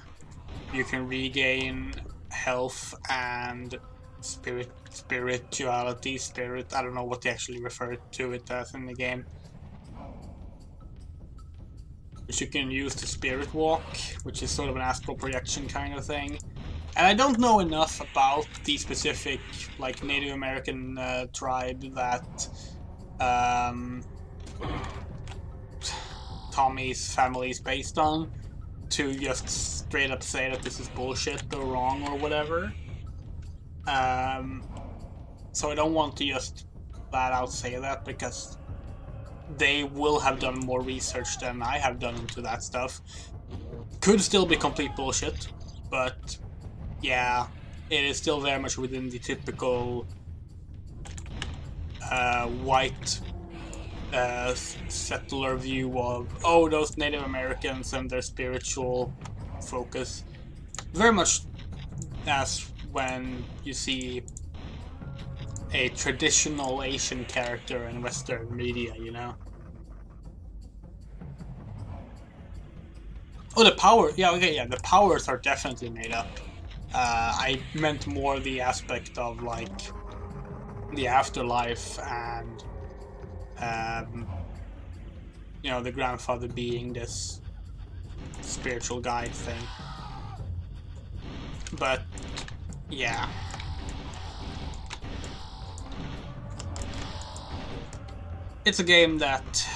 You can regain health and spirituality. I don't know what they actually refer to it as in the game. Which you can use to spirit walk, which is sort of an astral projection kind of thing. And I don't know enough about the specific like Native American tribe that Tommy's family is based on to just straight up say that this is bullshit or wrong or whatever. So I don't want to just flat out say that because they will have done more research than I have done into that stuff. Could still be complete bullshit, but yeah, it is still very much within the typical white settler view of, oh, those Native Americans and their spiritual focus. Very much as when you see a traditional Asian character in Western media, you know? Oh, the power, yeah, okay, yeah, the powers are definitely made up. I meant more the aspect of, like, the afterlife and, you know, the grandfather being this spiritual guide thing. But, yeah. It's a game that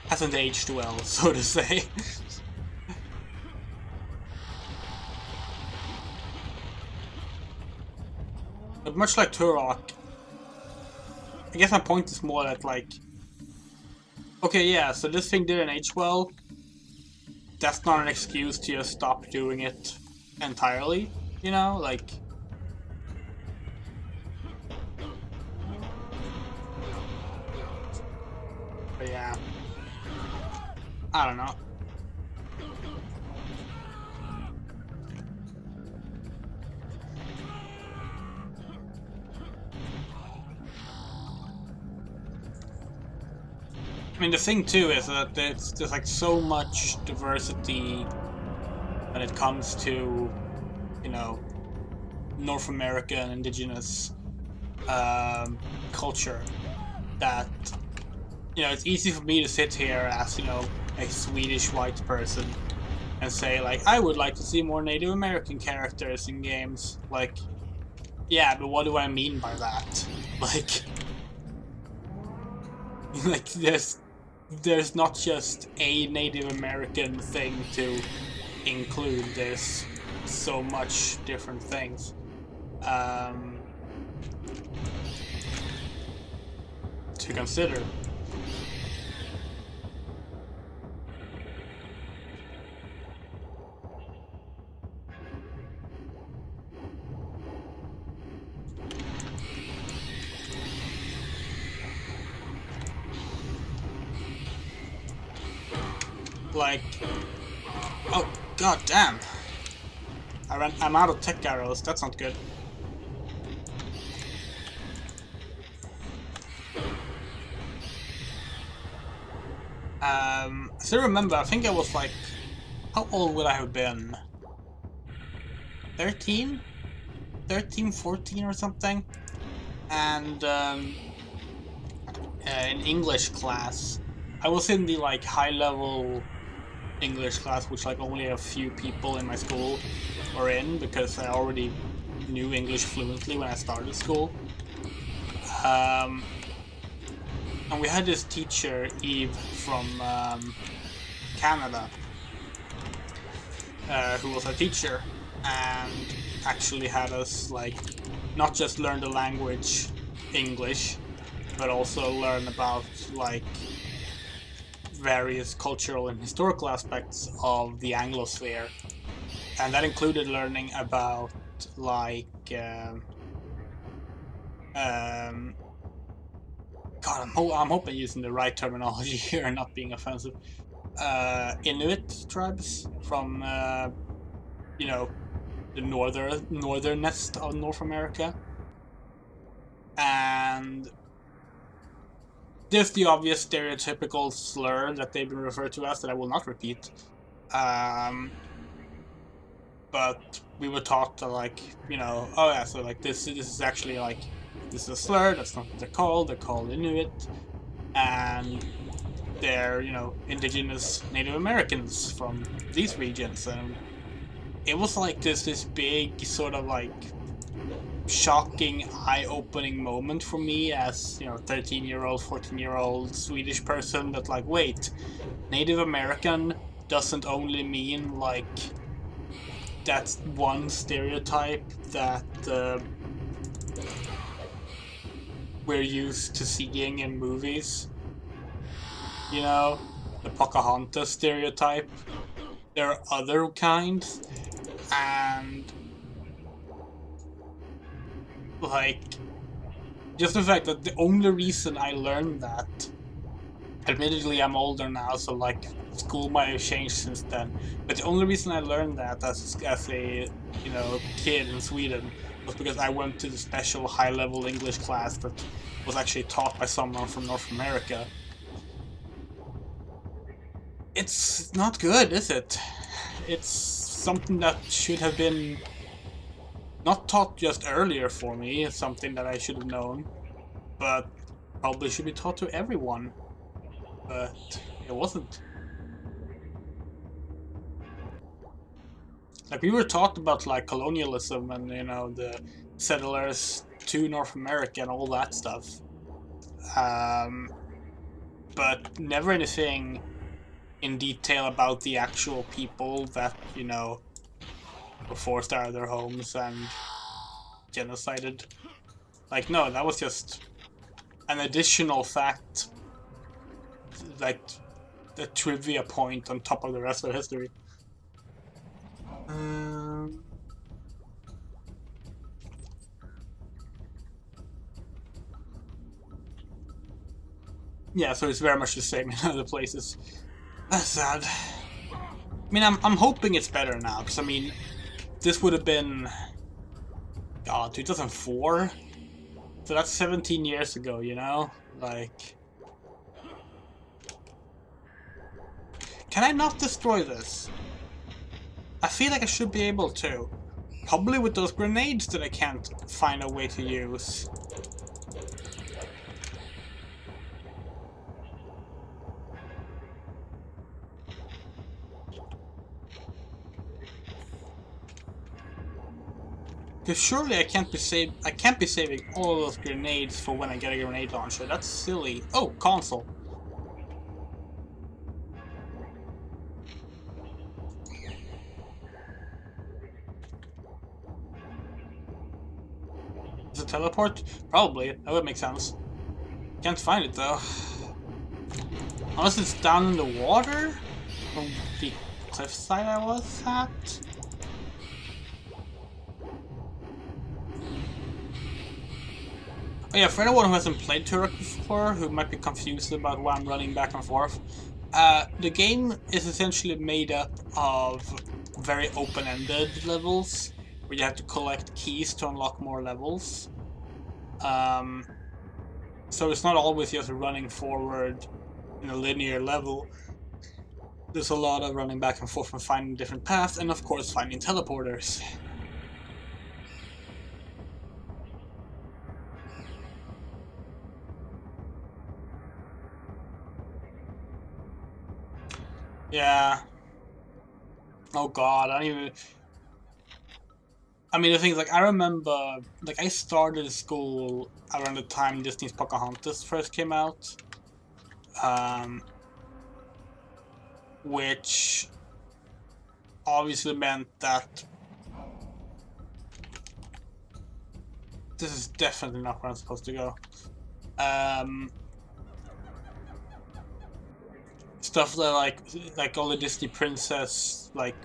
hasn't aged well, so to say. But much like Turok, I guess my point is more that, like, okay, yeah, so this thing didn't age well. That's not an excuse to just stop doing it entirely, you know? Like, but yeah, I don't know. I mean, the thing too is that there's like so much diversity when it comes to, you know, North American indigenous culture that, you know, it's easy for me to sit here as, you know, a Swedish white person and say, like, I would like to see more Native American characters in games. Like, yeah, but what do I mean by that? Like, like there's not just a Native American thing to include. There's so much different things. To consider. Like, oh god damn! I'm out of tech arrows. That's not good. I still remember. I think I was like, how old would I have been? 13, 14 or something. And in English class, I was in the like high level English class, which like only a few people in my school were in because I already knew English fluently when I started school. And we had this teacher, Eve, from Canada, who was a teacher and actually had us like not just learn the language English, but also learn about like various cultural and historical aspects of the Anglosphere, and that included learning about like God, I'm hoping using the right terminology here and not being offensive. Inuit tribes from you know, the northernest of North America, and there's the obvious stereotypical slur that they've been referred to as that I will not repeat. But we were taught to, like, you know, oh yeah, so like this is actually like, this is a slur, that's not what they're called Inuit, and they're, you know, indigenous Native Americans from these regions. And it was like this big sort of like shocking, eye-opening moment for me as, you know, 13-year-old, 14-year-old Swedish person, that like, wait, Native American doesn't only mean like that's one stereotype that we're used to seeing in movies. You know, the Pocahontas stereotype. There are other kinds, and like, just the fact that the only reason I learned that, admittedly I'm older now, so like school might have changed since then, but the only reason I learned that as a, you know, kid in Sweden was because I went to the special high-level English class that was actually taught by someone from North America. It's not good, is it? It's something that should have been not taught just earlier for me. It's something that I should have known, but probably should be taught to everyone. But it wasn't. Like, we were taught about like colonialism and, you know, the settlers to North America and all that stuff, but never anything in detail about the actual people that, you know, were forced out of their homes and genocided. Like, no, that was just an additional fact, like a trivia point on top of the rest of history. Yeah, so it's very much the same in other places. That's sad. I mean, I'm hoping it's better now, because I mean, this would have been, God, 2004? So that's 17 years ago, you know? Like, can I not destroy this? I feel like I should be able to. Probably with those grenades that I can't find a way to use. Because surely I can't be saving all of those grenades for when I get a grenade launcher. That's silly. Oh, console. Is it teleport? Probably. That would make sense. Can't find it though. Unless it's down in the water? From the cliffside I was at? Oh yeah, for anyone who hasn't played Turok before, who might be confused about why I'm running back and forth, the game is essentially made up of very open-ended levels, where you have to collect keys to unlock more levels. So it's not always just running forward in a linear level. There's a lot of running back and forth and finding different paths, and of course finding teleporters. Yeah. Oh god, I don't even... I mean, the thing is, like, I remember, like, I started school around the time Disney's Pocahontas first came out. Which obviously meant that this is definitely not where I'm supposed to go. Stuff that like all the Disney princess like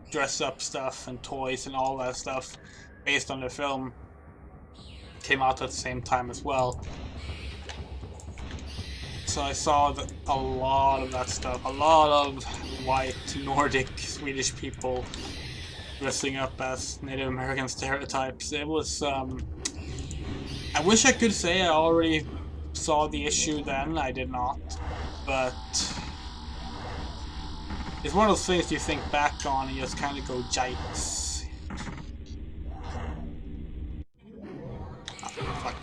dress up stuff and toys and all that stuff based on the film came out at the same time as well. So I saw a lot of that stuff. A lot of white Nordic Swedish people dressing up as Native American stereotypes. It was I wish I could say I already saw the issue then. I did not, but it's one of those things you think back on and you just kind of go, yikes. Oh, fuck.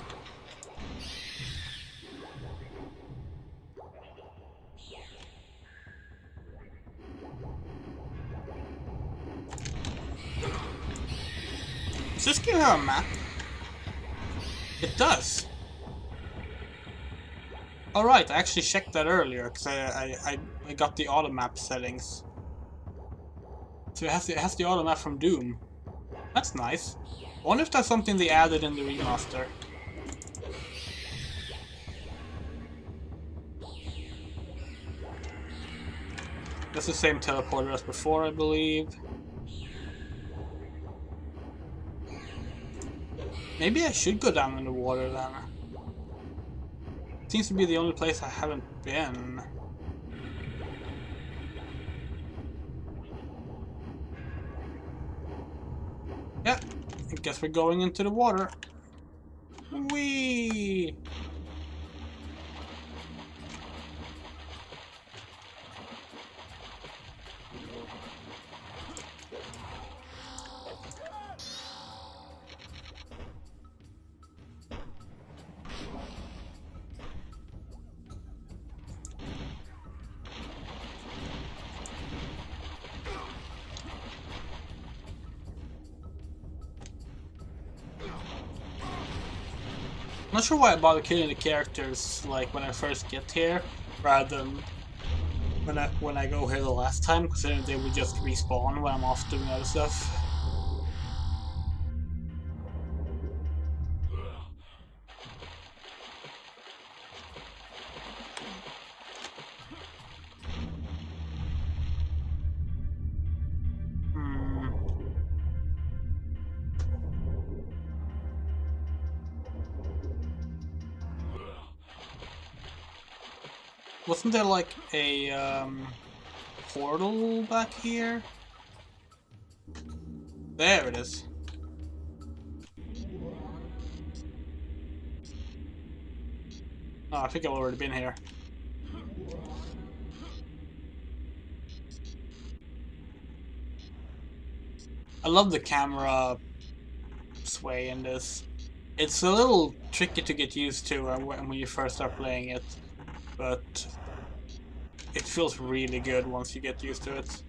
Does this give her a map? It does. Alright, I actually checked that earlier because I got the auto map settings. So it has the auto map from Doom. That's nice. I wonder if that's something they added in the remaster. That's the same teleporter as before, I believe. Maybe I should go down in the water then. Seems to be the only place I haven't been. Yeah, I guess we're going into the water. Whee! I'm not sure why I bother killing the characters like when I first get here, rather than when I go here the last time, because then they would just respawn when I'm off doing other stuff. Wasn't there like a portal back here? There it is. Oh, I think I've already been here. I love the camera sway in this. It's a little tricky to get used to when you first start playing it, but it feels really good once you get used to it.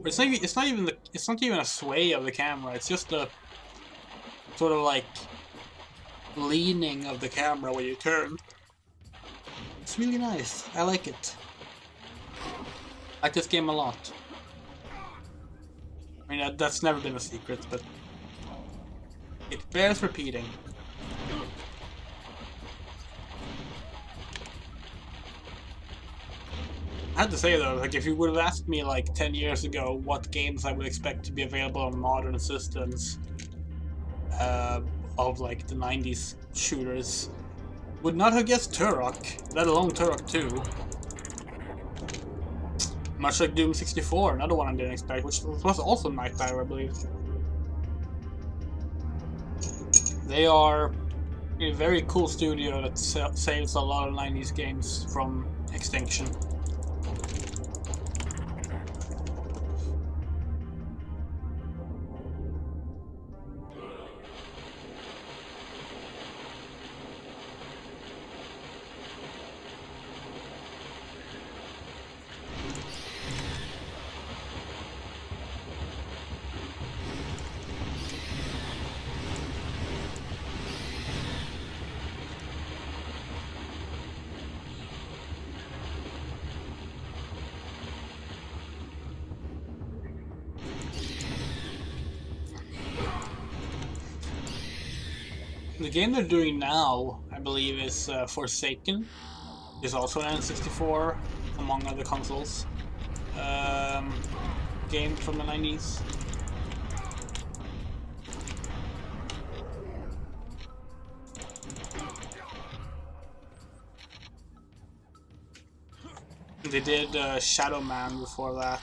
It's not even a sway of the camera. It's just a sort of like leaning of the camera when you turn. It's really nice. I like it. I like this game a lot. I mean, that's never been a secret, but it bears repeating. I have to say though, like if you would have asked me like 10 years ago what games I would expect to be available on modern systems of like the 90s shooters, would not have guessed Turok, let alone Turok 2. Much like Doom 64, another one I didn't expect, which was also Night Diver, I believe. They are a very cool studio that saves a lot of 90s games from extinction. The game they're doing now, I believe, is Forsaken. It's also an N64, among other consoles. Game from the 90s. They did Shadow Man before that.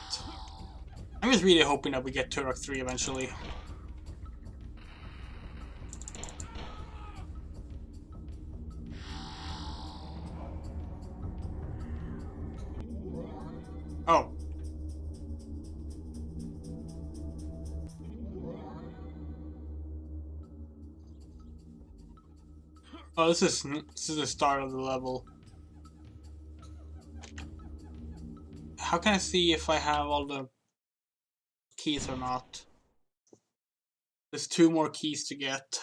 I'm just really hoping that we get Turok 3 eventually. Oh. Oh, this is the start of the level. How can I see if I have all the keys or not? There's 2 more keys to get.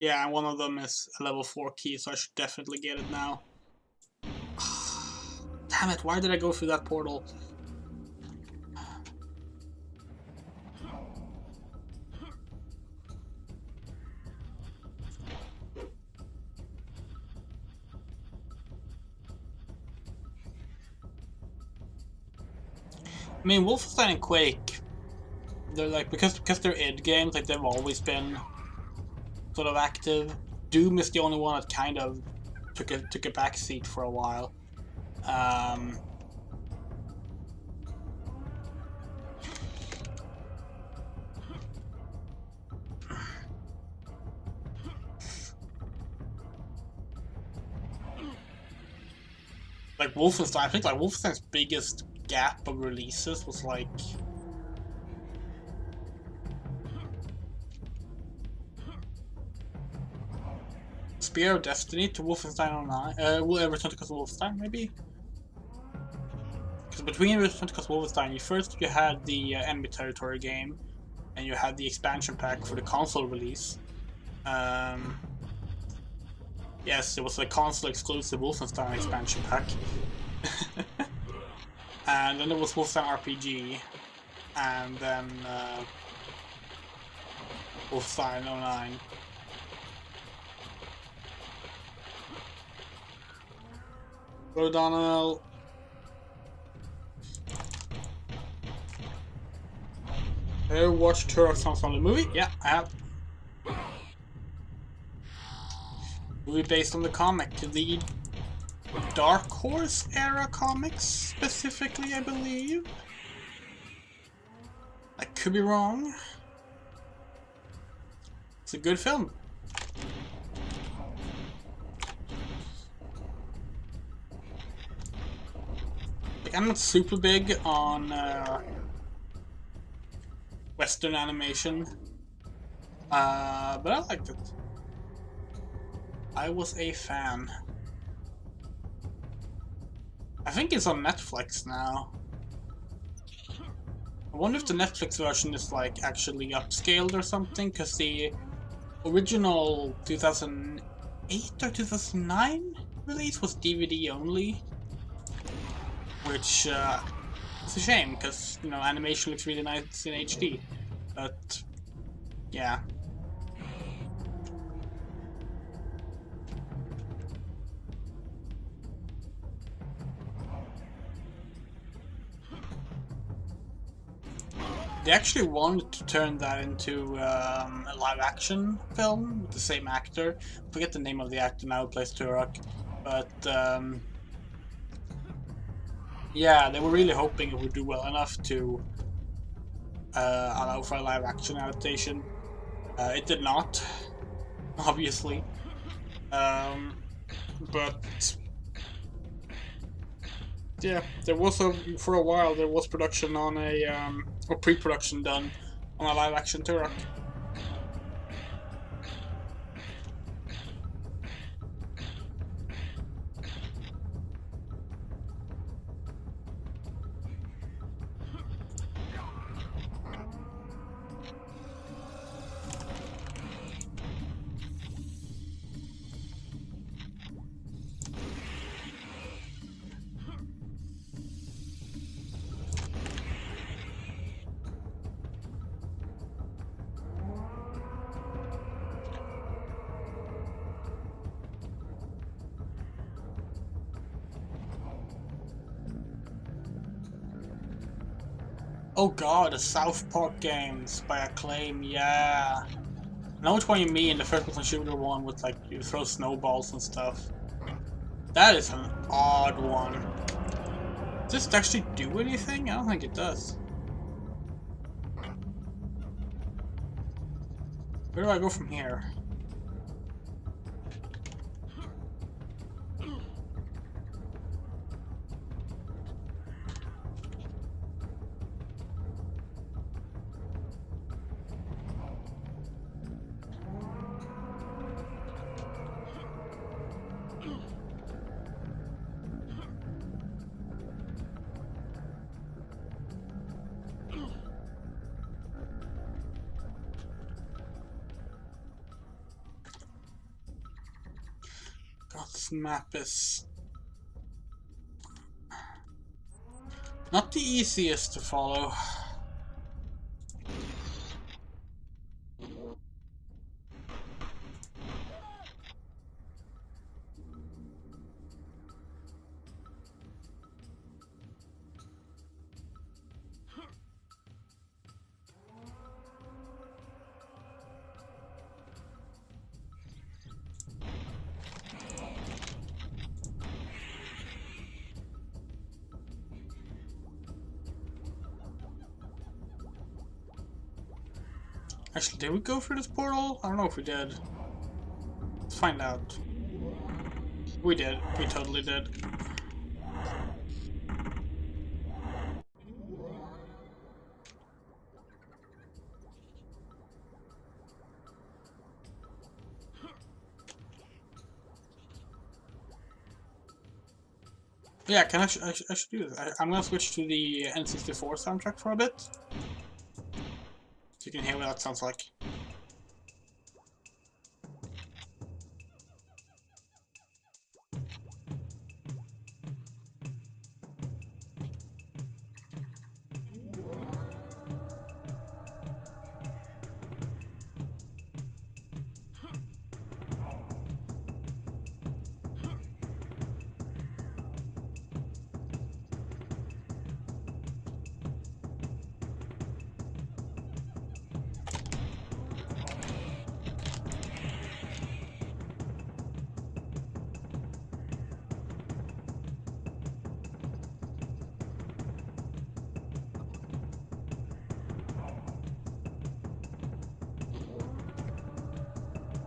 Yeah, and one of them is a level 4 key, so I should definitely get it now. Damn it, why did I go through that portal? I mean, Wolfenstein and Quake, they're like, because they're id games, like they've always been sort of active. Doom is the only one that kind of took a backseat for a while. Like Wolfenstein, I think like Wolfenstein's biggest gap of releases was like Spear of Destiny to Wolfenstein Online. Will ever Return to Castle Wolfenstein, maybe? Because between Return to Castle Wolfenstein, you had the Enemy Territory game, and you had the expansion pack for the console release. Yes, it was a console exclusive Wolfenstein expansion pack. And then there was Wolfenstein RPG, and then Wolfenstein 09. Hello, Donald. Have you watched Turok Sounds on the movie? Yeah, I have. Movie based on the comic, the Dark Horse era comics, specifically, I believe. I could be wrong. It's a good film. Like, I'm not super big on Western animation, but I liked it. I was a fan. I think it's on Netflix now. I wonder if the Netflix version is like actually upscaled or something, because the original 2008 or 2009 release was DVD only, which is a shame because, you know, animation looks really nice in HD, but yeah. They actually wanted to turn that into a live-action film with the same actor. I forget the name of the actor now who plays Turok, but yeah, they were really hoping it would do well enough to allow for a live-action adaptation. It did not, obviously, but yeah, there was for a while there was production on or pre-production done on a live-action Turok. Oh god, the South Park games by Acclaim, yeah. I know which one you mean, the first-person shooter one with like you throw snowballs and stuff. That is an odd one. Does this actually do anything? I don't think it does. Where do I go from here? God, this map is not the easiest to follow. Actually, did we go through this portal? I don't know if we did. Let's find out. We did. We totally did. Yeah, I should do this. I'm gonna switch to the N64 soundtrack for a bit. So you can hear what that sounds like.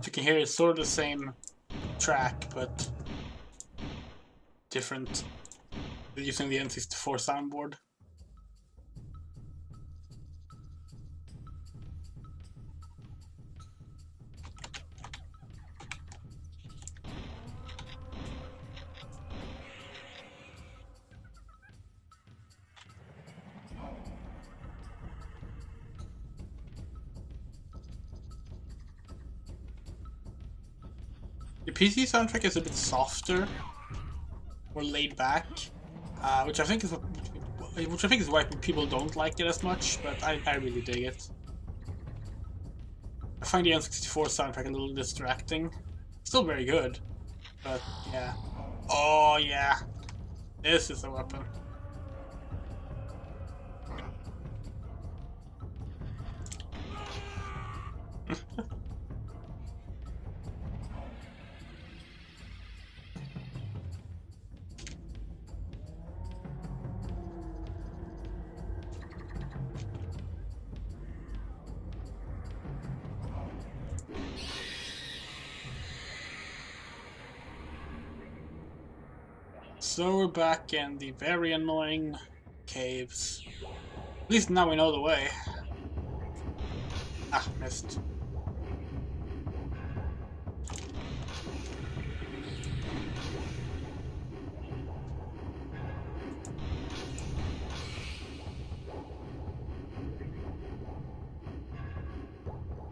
You can hear it's sort of the same track, but different. Using the N64 soundboard. The PC soundtrack is a bit softer, more laid back, which I think is why people don't like it as much. But I really dig it. I find the N64 soundtrack a little distracting. Still very good, but yeah. Oh yeah, this is a weapon. So we're back in the very annoying caves. At least now we know the way. Ah, missed.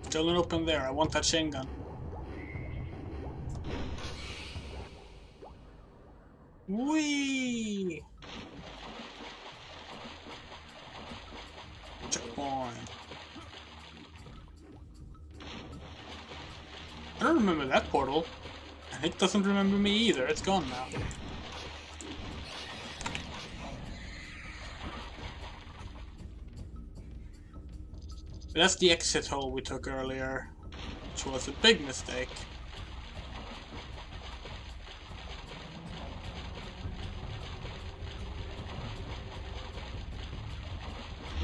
Still open there. I want that chain gun. Whee! Checkpoint. I don't remember that portal. And it doesn't remember me either. It's gone now. That's the exit hole we took earlier. which was a big mistake.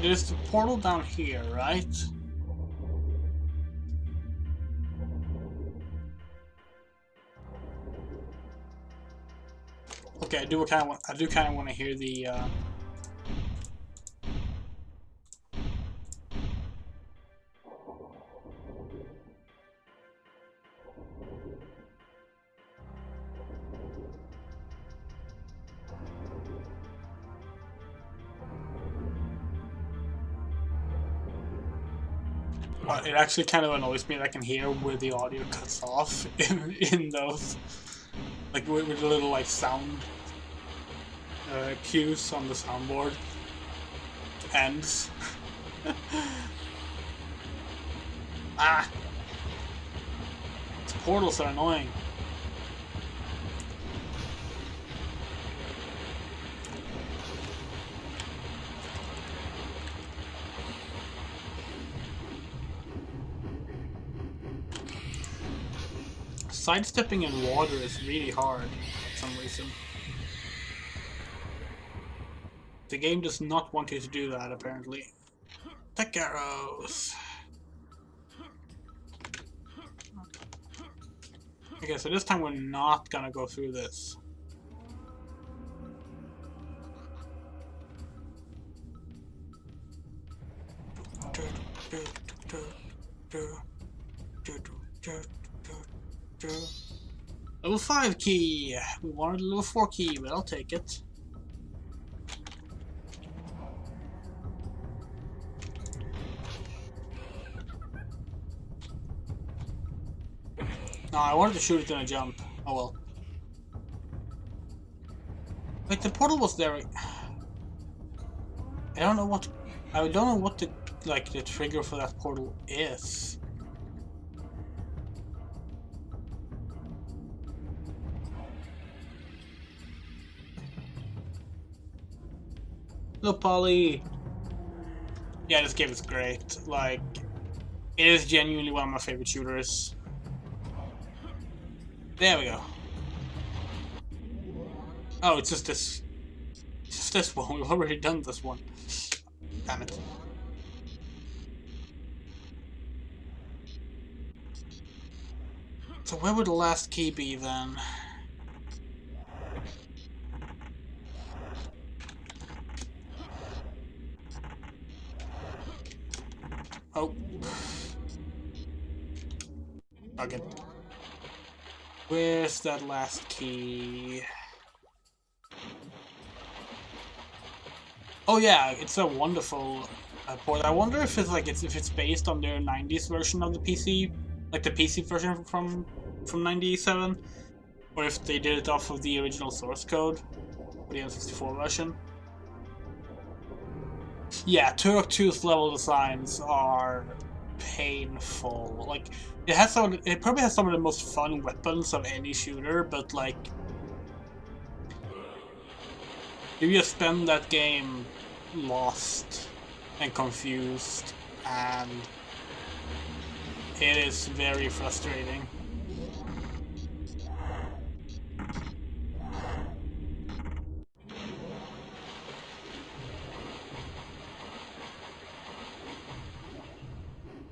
There's the portal down here, right? Okay, I do kind of want to hear the. It actually kind of annoys me that I can hear where the audio cuts off in those, like with the little like sound cues on the soundboard. Ends. Ah! These portals are annoying. Sidestepping in water is really hard for some reason. The game does not want you to do that, apparently. Tech arrows! Okay, so this time we're not gonna go through this. Level 5 key! We wanted a level 4 key, but I'll take it. No, I wanted to shoot it in a jump. Oh well. Wait, the portal was there. I don't know what the the trigger for that portal is. Hello, Polly. Yeah, this game is great. Like, it is genuinely one of my favorite shooters. There we go. Oh, it's just this. It's just this one. We've already done this one. Damn it. So where would the last key be then? Oh. Okay. Where's that last key? Oh yeah, it's a wonderful port. I wonder if it's like if it's based on their 90s version of the PC, like the PC version from 97, or if they did it off of the original source code for the N64 version. Yeah, Turok 2's level designs are painful. Like, it probably has some of the most fun weapons of any shooter, but like, you just spend that game lost and confused, and it is very frustrating.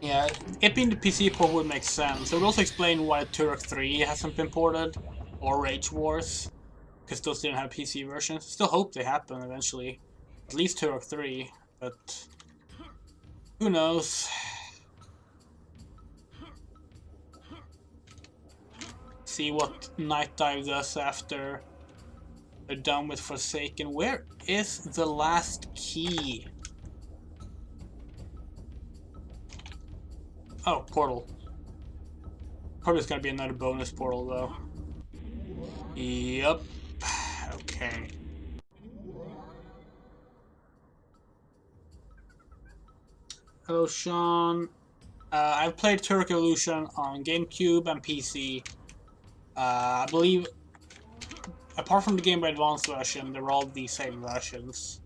Yeah, it being the PC port would make sense. It would also explain why Turok 3 hasn't been ported, or Rage Wars, because those didn't have PC versions. Still hope they happen eventually. At least Turok 3, but who knows? See what Night Dive does after they're done with Forsaken. Where is the last key? Oh, portal. Probably it's gonna be another bonus portal though. Yep. Okay. Hello, Sean. I've played Turok Evolution on GameCube and PC. I believe, apart from the Game Boy Advance version, they're all the same versions.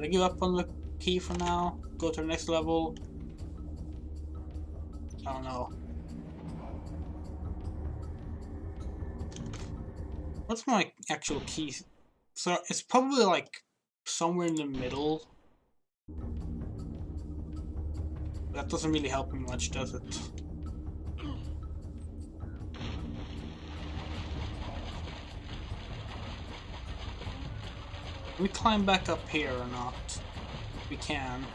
Should I give up on the key for now? Go to the next level? I don't know. What's my actual key? So it's probably like somewhere in the middle. That doesn't really help me much, does it? Can we climb back up here or not? We can.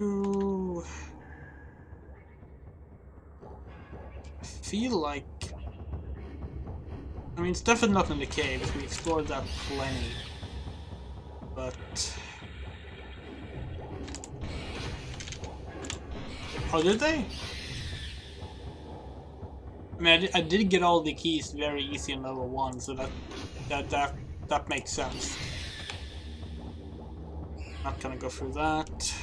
Ooh. I feel like... I mean, it's definitely not in the caves. We explored that plenty. But... Oh, did they? I mean, I did get all the keys very easy in level 1, so that makes sense. Not gonna go through that.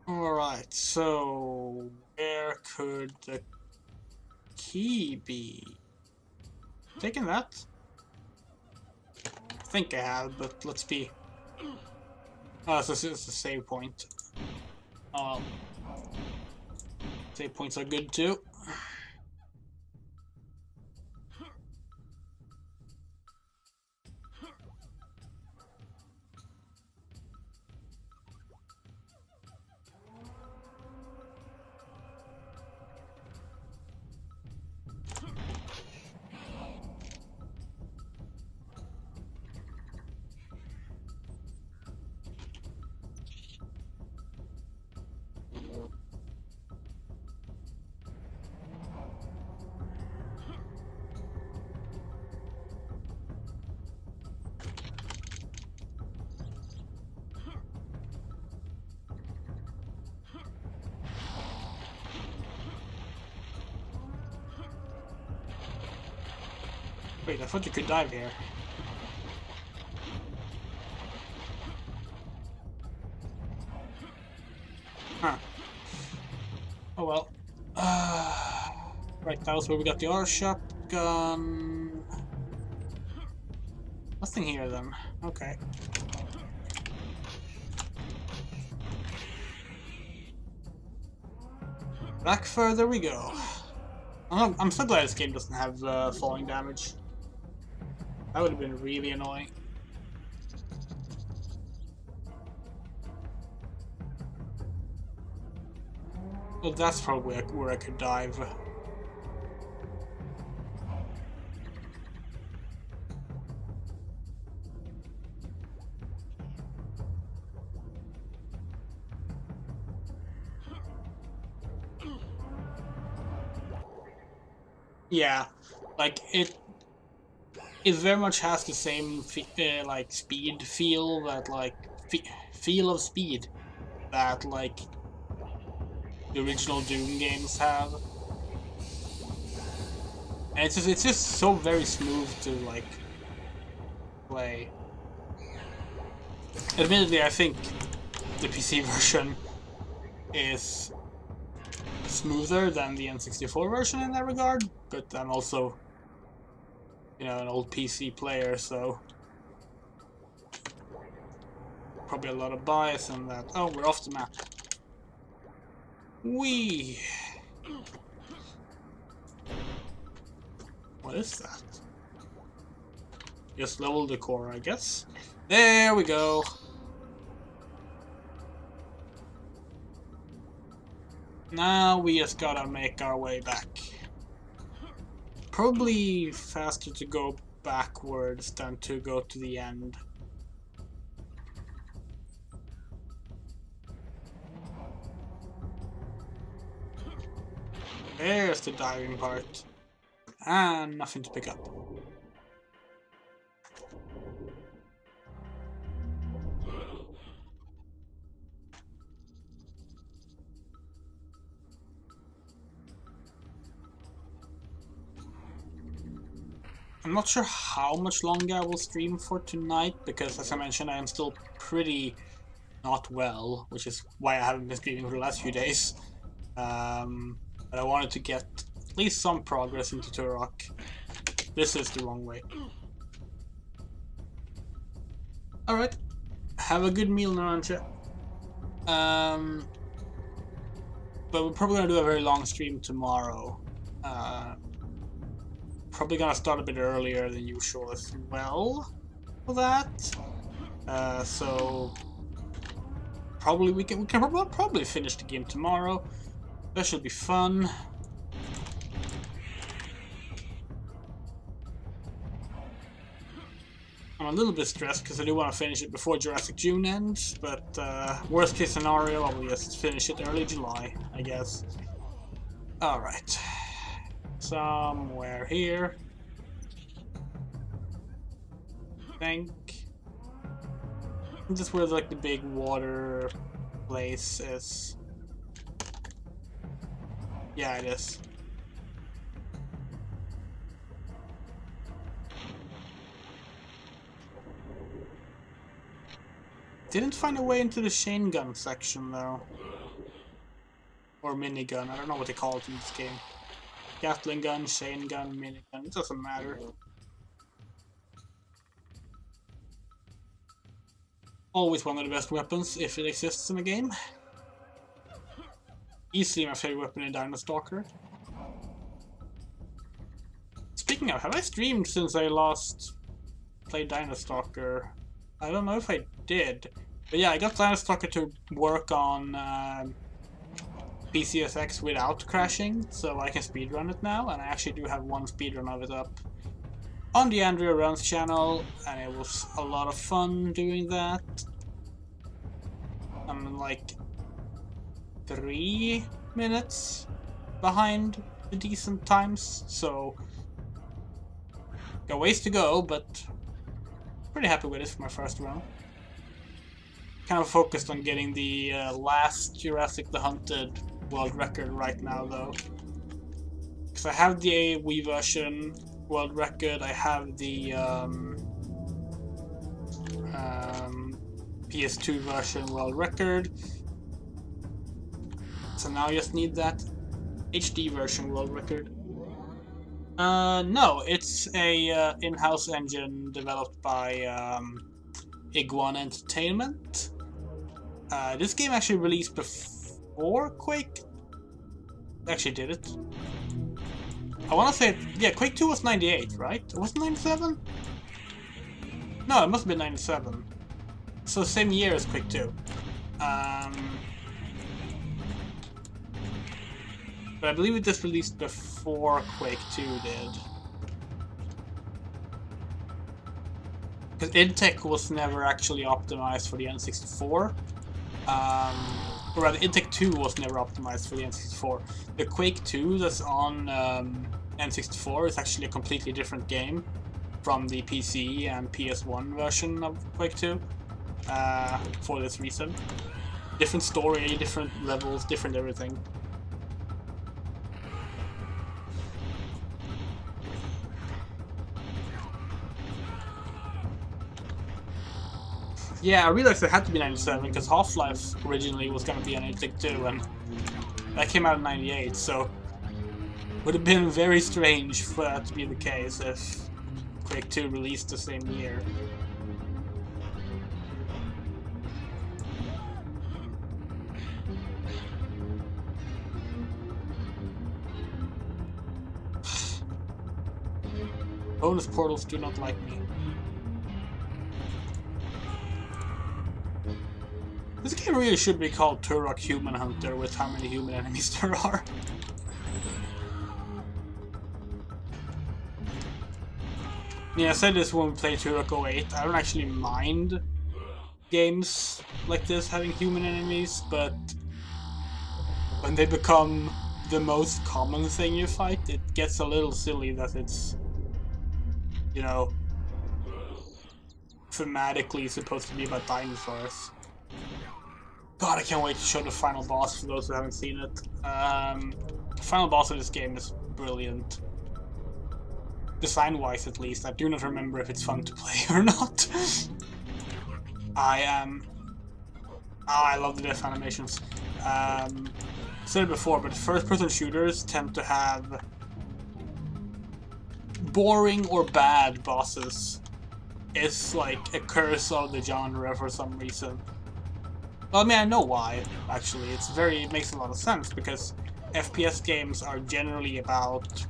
Alright, so where could the key be? Taking that? I think I have, but let's be. Oh, so it's a save point. Oh, save points are good too. Wait, I thought you could dive here. Huh. Oh well. Right, that was where we got the auto shotgun. Nothing here then. Okay. Back further we go. I'm so glad this game doesn't have falling damage. That would have been really annoying. Well, that's probably where I could dive. Yeah, like it very much has the same like speed feel that like feel of speed that like the original Doom games have, and it's just so very smooth to like play. Admittedly, I think the PC version is smoother than the N64 version in that regard, but I'm also, you know, an old PC player, so probably a lot of bias in that. Oh, we're off the map. Whee! What is that? Just level the core, I guess. There we go. Now we just gotta make our way back. Probably faster to go backwards than to go to the end. There's the diving part. And nothing to pick up. I'm not sure how much longer I will stream for tonight, because as I mentioned, I am still pretty not well, which is why I haven't been streaming for the last few days. But I wanted to get at least some progress into Turok. This is the wrong way. Alright, have a good meal, Naranja. But we're probably gonna do a very long stream tomorrow. Probably gonna start a bit earlier than usual as well for that. So probably we can probably finish the game tomorrow. That should be fun. I'm a little bit stressed because I do want to finish it before Jurassic June ends, but worst case scenario, I will just finish it early July, I guess. Alright. Somewhere here. I think. This is where like the big water place is. Yeah, it is. Didn't find a way into the chain gun section though. Or minigun, I don't know what they call it in this game. Gatling gun, chain gun, minigun, it doesn't matter. Always one of the best weapons if it exists in a game. Easily my favorite weapon in Dinosaur. Speaking of, have I streamed since I last played Dinosaur? I don't know if I did. But yeah, I got Dinosaur to work on PCSX without crashing, so I can speedrun it now, and I actually do have one speedrun of it up on the Andrea Runs channel, and it was a lot of fun doing that. I'm like 3 minutes behind the decent times, so got ways to go, but pretty happy with it for my first run. Kind of focused on getting the last Jurassic the Hunted world record right now though. Because I have the Wii version world record, I have the PS2 version world record. So now I just need that HD version world record. No, it's a in-house engine developed by Iguana Entertainment. This game actually released before Quake. Actually did it. I want to say, yeah, Quake 2 was 98, right? It wasn't 97? No, it must have been 97. So same year as Quake 2. But I believe it just released before Quake 2 did. Because IdTech was never actually optimized for the N64. Or rather, IdTech 2 was never optimized for the N64. The Quake 2 that's on N64 is actually a completely different game from the PC and PS1 version of Quake 2. For this reason. Different story, different levels, different everything. Yeah, I realized it had to be 97 because Half-Life originally was going to be on IdTech 2 and that came out in 98, so would have been very strange for that to be the case if Quake 2 released the same year. Bonus portals do not like me. This game really should be called Turok Human Hunter with how many human enemies there are. Yeah, I said this when we played Turok 08. I don't actually mind games like this having human enemies, but when they become the most common thing you fight, it gets a little silly that it's, you know, thematically supposed to be about dinosaurs. God, I can't wait to show the final boss for those who haven't seen it. The final boss of this game is brilliant. design-wise at least. I do not remember if it's fun to play or not. I love the death animations. I said it before, but first-person shooters tend to have boring or bad bosses. It's like a curse of the genre for some reason. Well, I mean, I know why, actually. It makes a lot of sense, because FPS games are generally about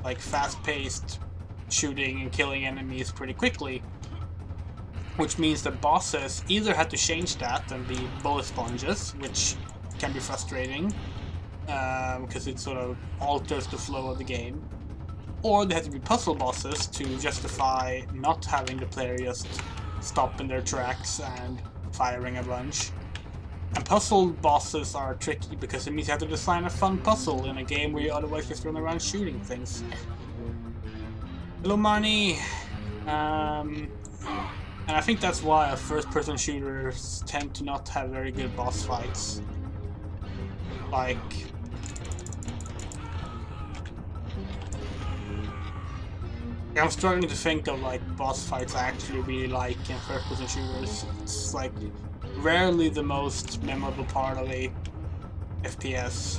like fast-paced shooting and killing enemies pretty quickly, which means that bosses either had to change that and be bullet sponges, which can be frustrating because it sort of alters the flow of the game, or they had to be puzzle bosses to justify not having the player just stop in their tracks and firing a bunch. And puzzle bosses are tricky because it means you have to design a fun puzzle in a game where you otherwise just run around shooting things. Hello, Marnie! And I think that's why first-person shooters tend to not have very good boss fights. Like... I'm struggling to think of like boss fights I actually really like in first-person shooters. It's like rarely the most memorable part of a FPS.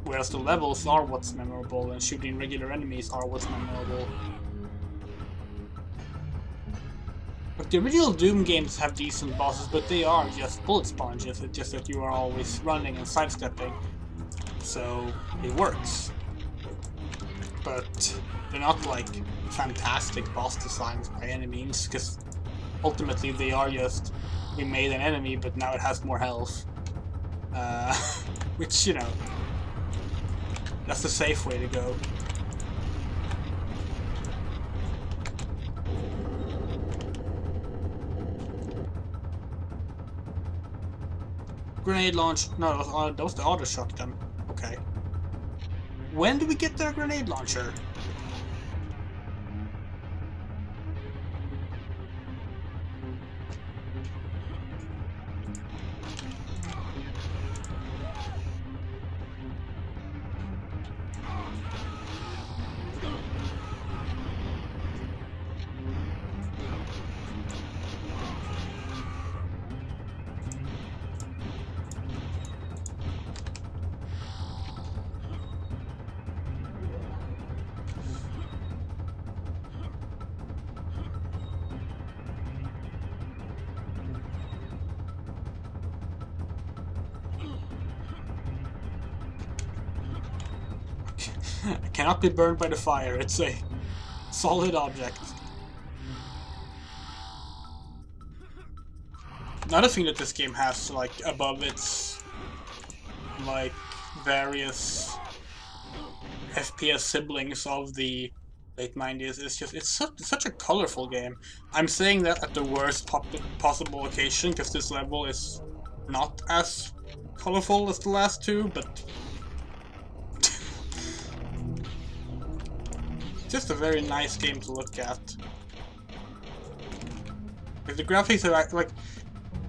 Whereas the levels are what's memorable and shooting regular enemies are what's memorable. Like the original Doom games have decent bosses, but they are just bullet sponges. It's just that you are always running and sidestepping. So it works. But they're not like fantastic boss designs by any means, because ultimately they are just, we made an enemy but now it has more health. Which, you know, that's the safe way to go. Grenade launch, no, that was the auto shotgun. Okay. When do we get their grenade launcher? It cannot be burned by the fire, it's a solid object. Another thing that this game has, like, above its, like, various FPS siblings of the late 90s is just, it's such a colorful game. I'm saying that at the worst possible occasion, because this level is not as colorful as the last two, but just a very nice game to look at. Like, the graphics are like,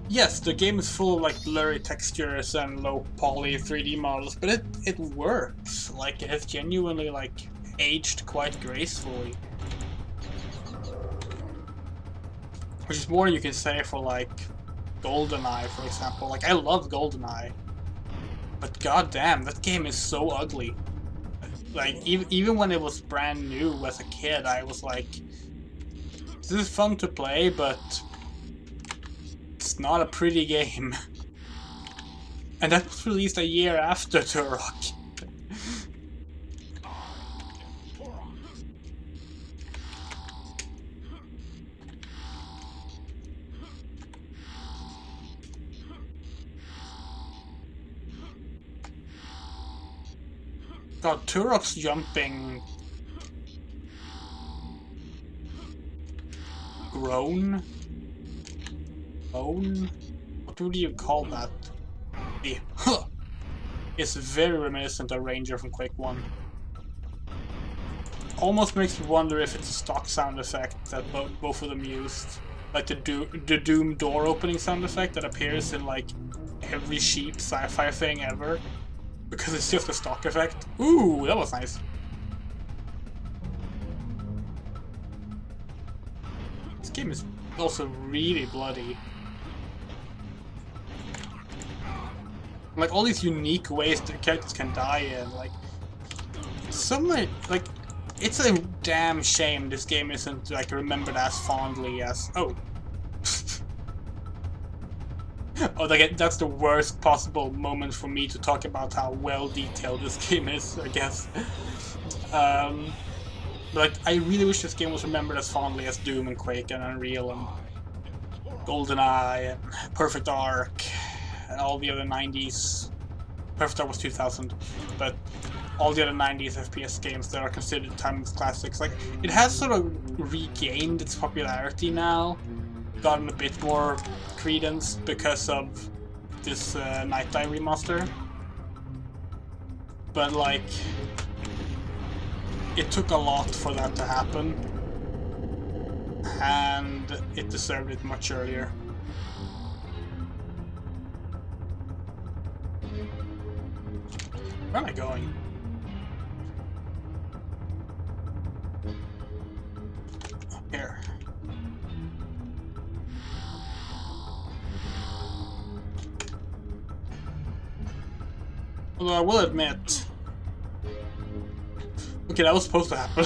yes, the game is full of like blurry textures and low poly 3D models, but it works. Like, it has genuinely like aged quite gracefully, which is more than you can say for like GoldenEye, for example. Like, I love GoldenEye, but goddamn, that game is so ugly. Like, even when it was brand new as a kid, I was like, this is fun to play, but it's not a pretty game. And that was released a year after Turok. God, Turok's jumping groan? What would you call that? The huh! It's very reminiscent of Ranger from Quake 1. Almost makes me wonder if it's a stock sound effect that both of them used. Like the Doom door opening sound effect that appears in like every cheap sci-fi thing ever. Because it's just a stock effect. Ooh, that was nice. game is also really bloody. Like all these unique ways that characters can die in, like so many, like it's a damn shame this game isn't like remembered as fondly as oh, that's the worst possible moment for me to talk about how well detailed this game is, I guess. Like I really wish this game was remembered as fondly as Doom and Quake and Unreal and GoldenEye and Perfect Dark and all the other 90s. Perfect Dark was 2000, but all the other 90s FPS games that are considered timeless classics. Like, it has sort of regained its popularity now, gotten a bit more credence because of this Night Dive remaster. But like, it took a lot for that to happen, and it deserved it much earlier. Where am I going? Here. Although I will admit... Okay, that was supposed to happen.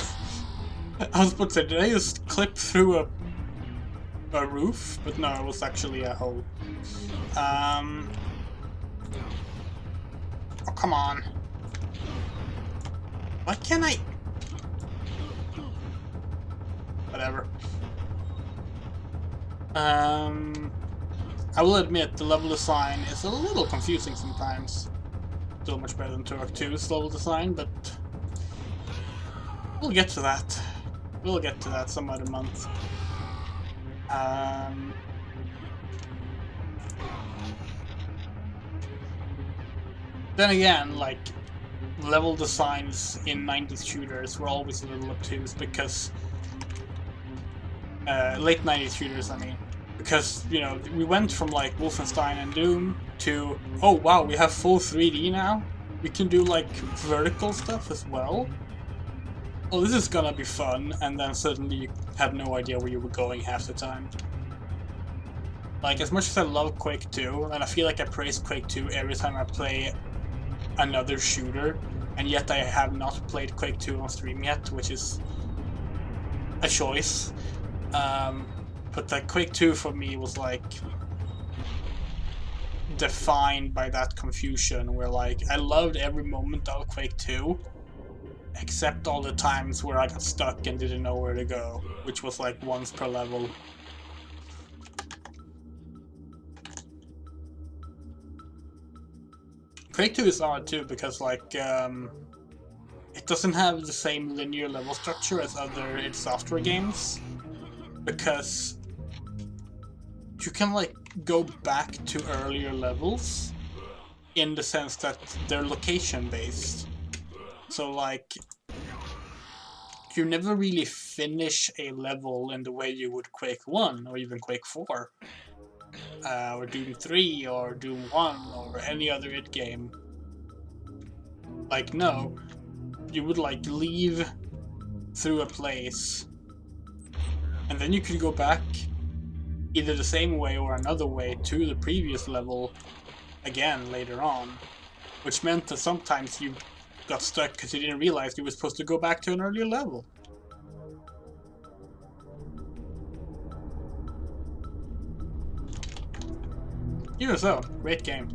I was supposed to say, did I just clip through a roof? But no, it was actually a hole. Oh, come on. Why can't I... Whatever. I will admit the level design is a little confusing sometimes. Still much better than Turok 2's level design, but we'll get to that. We'll get to that some other month. Then again, like, level designs in 90s shooters were always a little obtuse because late 90s shooters, I mean, because, you know, we went from like Wolfenstein and Doom to, oh wow, we have full 3D now, we can do like vertical stuff as well. Oh, this is gonna be fun, and then suddenly you have no idea where you were going half the time. Like, as much as I love Quake 2, and I feel like I praise Quake 2 every time I play another shooter, and yet I have not played Quake 2 on stream yet, which is a choice. But like Quake 2 for me was like defined by that confusion where like I loved every moment of Quake 2 except all the times where I got stuck and didn't know where to go, which was like once per level. Quake 2 is odd too because like it doesn't have the same linear level structure as other id Software games, because you can like go back to earlier levels in the sense that they're location based. So like you never really finish a level in the way you would Quake 1 or even Quake 4 or Doom 3 or Doom 1 or any other id game. Like, no, you would like leave through a place and then you could go back either the same way or another way to the previous level again later on, which meant that sometimes you got stuck because you didn't realize you were supposed to go back to an earlier level. Even so, great game.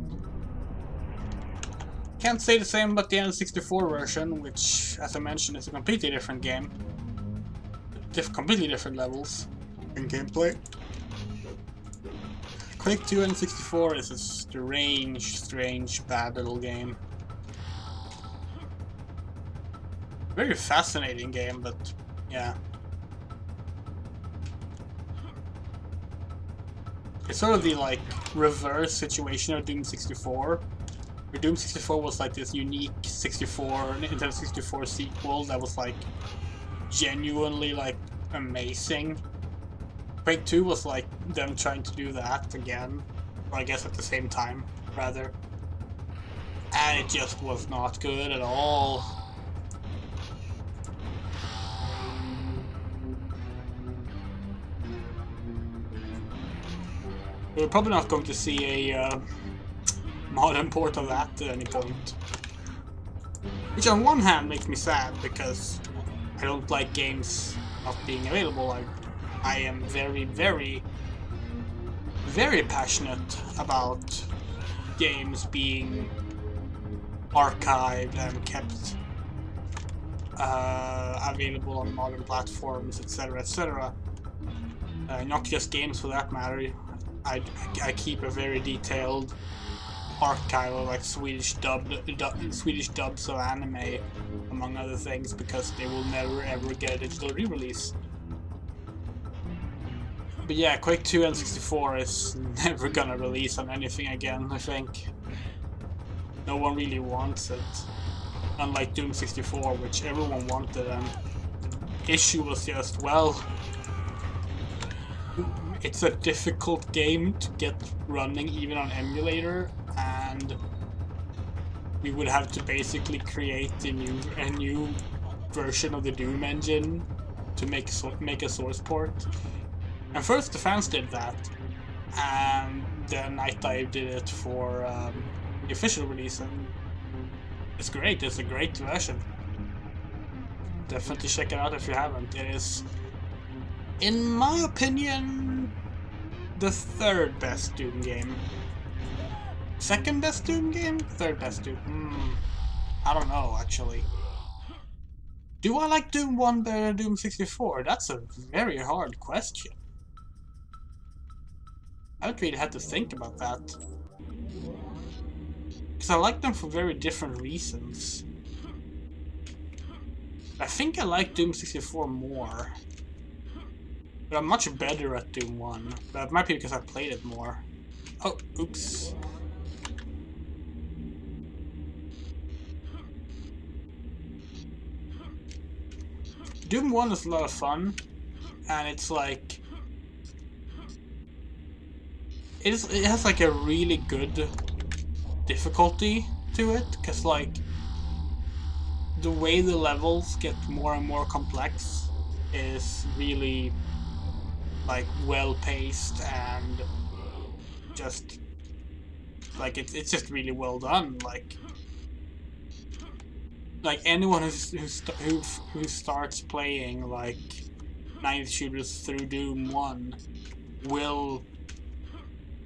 Can't say the same about the N64 version, which, as I mentioned, is a completely different game. Completely different levels in gameplay. Quake 2 N64 is a strange, bad little game. Very fascinating game, but yeah. It's sort of the like reverse situation of Doom 64. Where Doom 64 was like this unique Nintendo 64 sequel that was like genuinely like amazing. Quake 2 was like them trying to do that again, or I guess at the same time, rather. And it just was not good at all. We're probably not going to see a modern port of that at any point. Which on one hand makes me sad, because I don't like games not being available. I am very, very, very passionate about games being archived and kept available on modern platforms, etc., etc. Not just games for that matter. I keep a very detailed archive of like Swedish dubs of anime, among other things, because they will never ever get a digital re-release. But yeah, Quake 2 N64 is never gonna release on anything again, I think. No one really wants it. Unlike Doom 64, which everyone wanted, and the issue was just, well, it's a difficult game to get running even on emulator, and we would have to basically create a new version of the Doom engine to make a source port. And first the fans did that, and then Night Dive did it for the official release, and it's great. It's a great version. Definitely check it out if you haven't. It is, in my opinion, the third best Doom game. Second best Doom game? Third best Doom? I don't know, actually. Do I like Doom 1 better than Doom 64? That's a very hard question. I haven't really had to think about that. Because I like them for very different reasons. I think I like Doom 64 more. But I'm much better at Doom 1. That might be because I played it more. Oh, oops. Doom 1 is a lot of fun, and it's like... It has like a really good difficulty to it, because like the way the levels get more and more complex is really like well paced, and just like it's just really well done. Like anyone who starts playing like 90s shooters through Doom 1 will,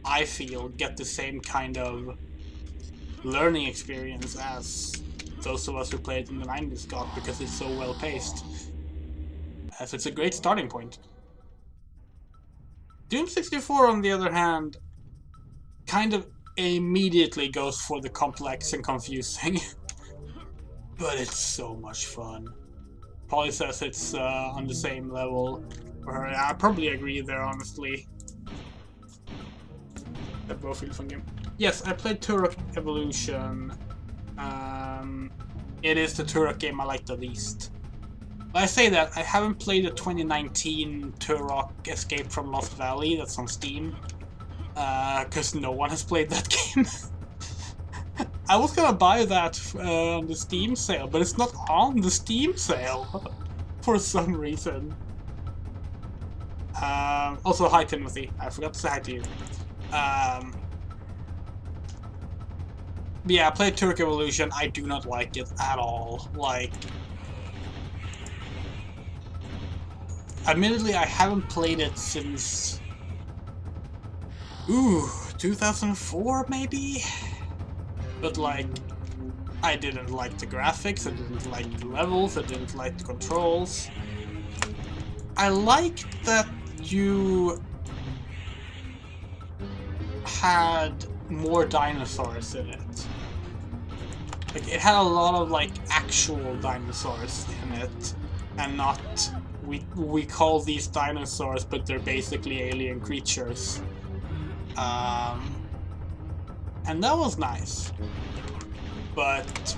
I feel, get the same kind of learning experience as those of us who played in the 90s got, because it's so well paced. So it's a great starting point. Doom 64, on the other hand, kind of immediately goes for the complex and confusing. But it's so much fun. Polly says it's on the same level for her. I probably agree there, honestly. That both feel fun game. Yes, I played Turok Evolution. It is the Turok game I like the least. But I say that, I haven't played the 2019 Turok Escape from Lost Valley that's on Steam. Because no one has played that game. I was gonna buy that on the Steam sale, but it's not on the Steam sale for some reason. Also, hi Timothy. I forgot to say hi to you. Yeah, I played Turok Evolution. I do not like it at all. Like, admittedly, I haven't played it since 2004 maybe? But like, I didn't like the graphics, I didn't like the levels, I didn't like the controls. I liked that you had more dinosaurs in it. Like, it had a lot of like actual dinosaurs in it, and not we call these dinosaurs, but they're basically alien creatures. And that was nice, but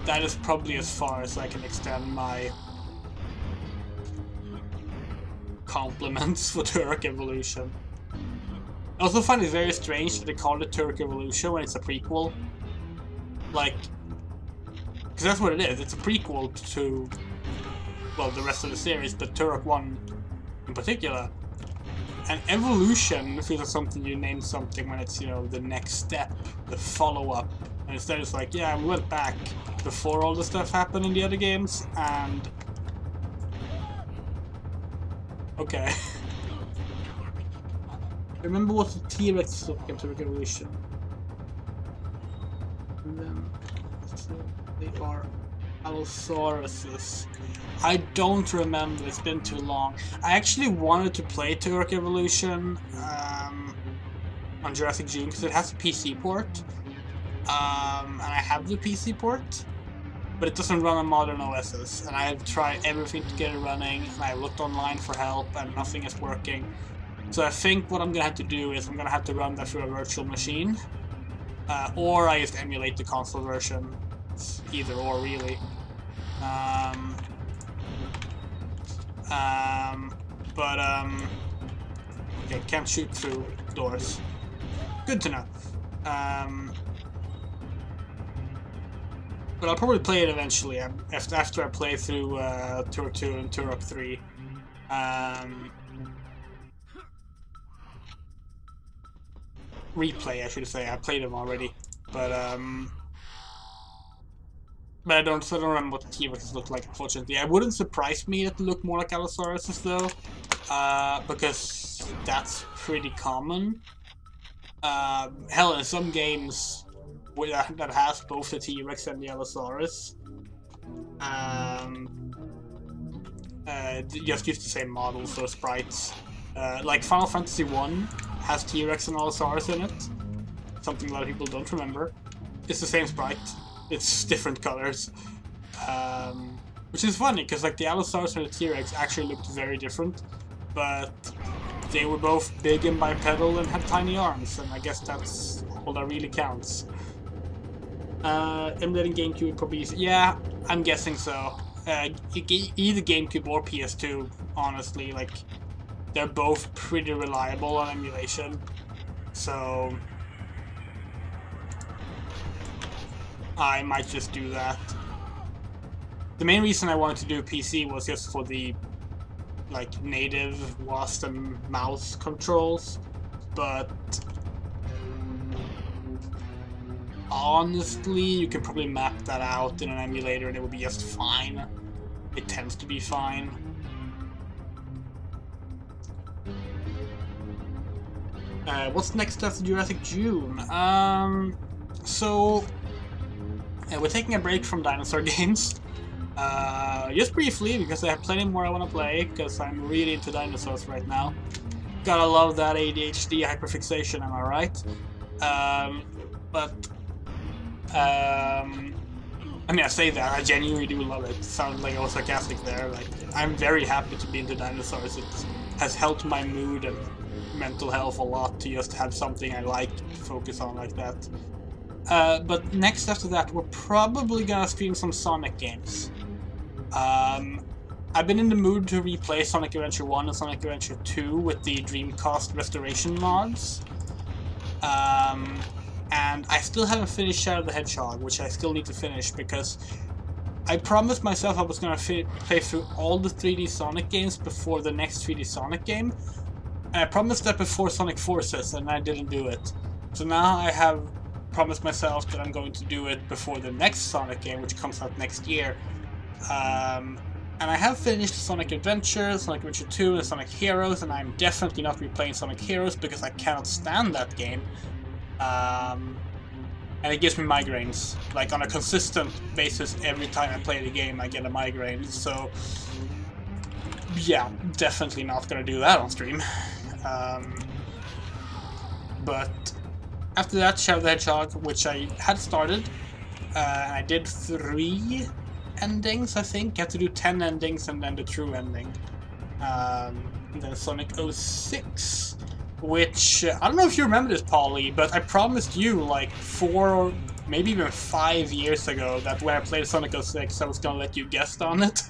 that is probably as far as I can extend my compliments for Turok Evolution. I also find it very strange that they call it Turok Evolution when it's a prequel. Like, because that's what it is. It's a prequel to, well, the rest of the series, but Turok 1 in particular. An evolution feels like something you name something when it's, you know, the next step, the follow-up. And instead it's like, yeah, we went back before all the stuff happened in the other games, and... Okay. Remember what the T-Rex look into Evolution. And then... So they are Allosauruses. I don't remember, it's been too long. I actually wanted to play Turok Evolution on Jurassic June because it has a PC port. And I have the PC port, but it doesn't run on modern OSs. And I have tried everything to get it running, and I looked online for help, and nothing is working. So I think what I'm gonna have to do is I'm gonna have to run that through a virtual machine, or I just emulate the console version. It's either or, really. Okay, can't shoot through doors. Good to know. But I'll probably play it eventually after I play through Turok 2 and Turok 3. Replay, I should say. I played them already, but I don't remember what the T-Rexes look like, unfortunately. It wouldn't surprise me that they look more like Allosauruses, though, because that's pretty common. Hell, in some games that has both the T-Rex and the Allosaurus, just use the same models or sprites. Like Final Fantasy 1 has T-Rex and Allosaurus in it, something a lot of people don't remember. It's the same sprite. It's different colors, which is funny because like the Allosaurus and the T-Rex actually looked very different, but they were both big and bipedal and had tiny arms, and I guess that's all that really counts. Emulating GameCube would probably easy. Yeah, I'm guessing so. Either GameCube or PS2, honestly, like they're both pretty reliable on emulation, so I might just do that. The main reason I wanted to do PC was just for the like native WASD and mouse controls, but honestly you can probably map that out in an emulator and it will be just fine. It tends to be fine. What's next after Jurassic June? So we're taking a break from dinosaur games, just briefly, because I have plenty more I want to play, because I'm really into dinosaurs right now. Gotta love that ADHD hyperfixation, am I right? I mean, I say that, I genuinely do love it. Sounds like I was sarcastic there. Like, I'm very happy to be into dinosaurs. It has helped my mood and mental health a lot to just have something I like to focus on like that. But next after that, we're probably gonna stream some Sonic games. I've been in the mood to replay Sonic Adventure 1 and Sonic Adventure 2 with the Dreamcast restoration mods. And I still haven't finished Shadow the Hedgehog, which I still need to finish because I promised myself I was gonna play through all the 3D Sonic games before the next 3D Sonic game. And I promised that before Sonic Forces, and I didn't do it. So now I have promised myself that I'm going to do it before the next Sonic game, which comes out next year. And I have finished Sonic Adventure, Sonic Adventure 2, and Sonic Heroes, and I'm definitely not replaying Sonic Heroes because I cannot stand that game. And it gives me migraines. Like, on a consistent basis, every time I play the game, I get a migraine. So, yeah, definitely not gonna do that on stream. But after that, Shadow the Hedgehog, which I had started, I did 3 endings, I think. You have to do 10 endings and then the true ending. And then Sonic 06, which, I don't know if you remember this, Polly, but I promised you like 4 or maybe even 5 years ago that when I played Sonic 06, I was gonna let you guest on it.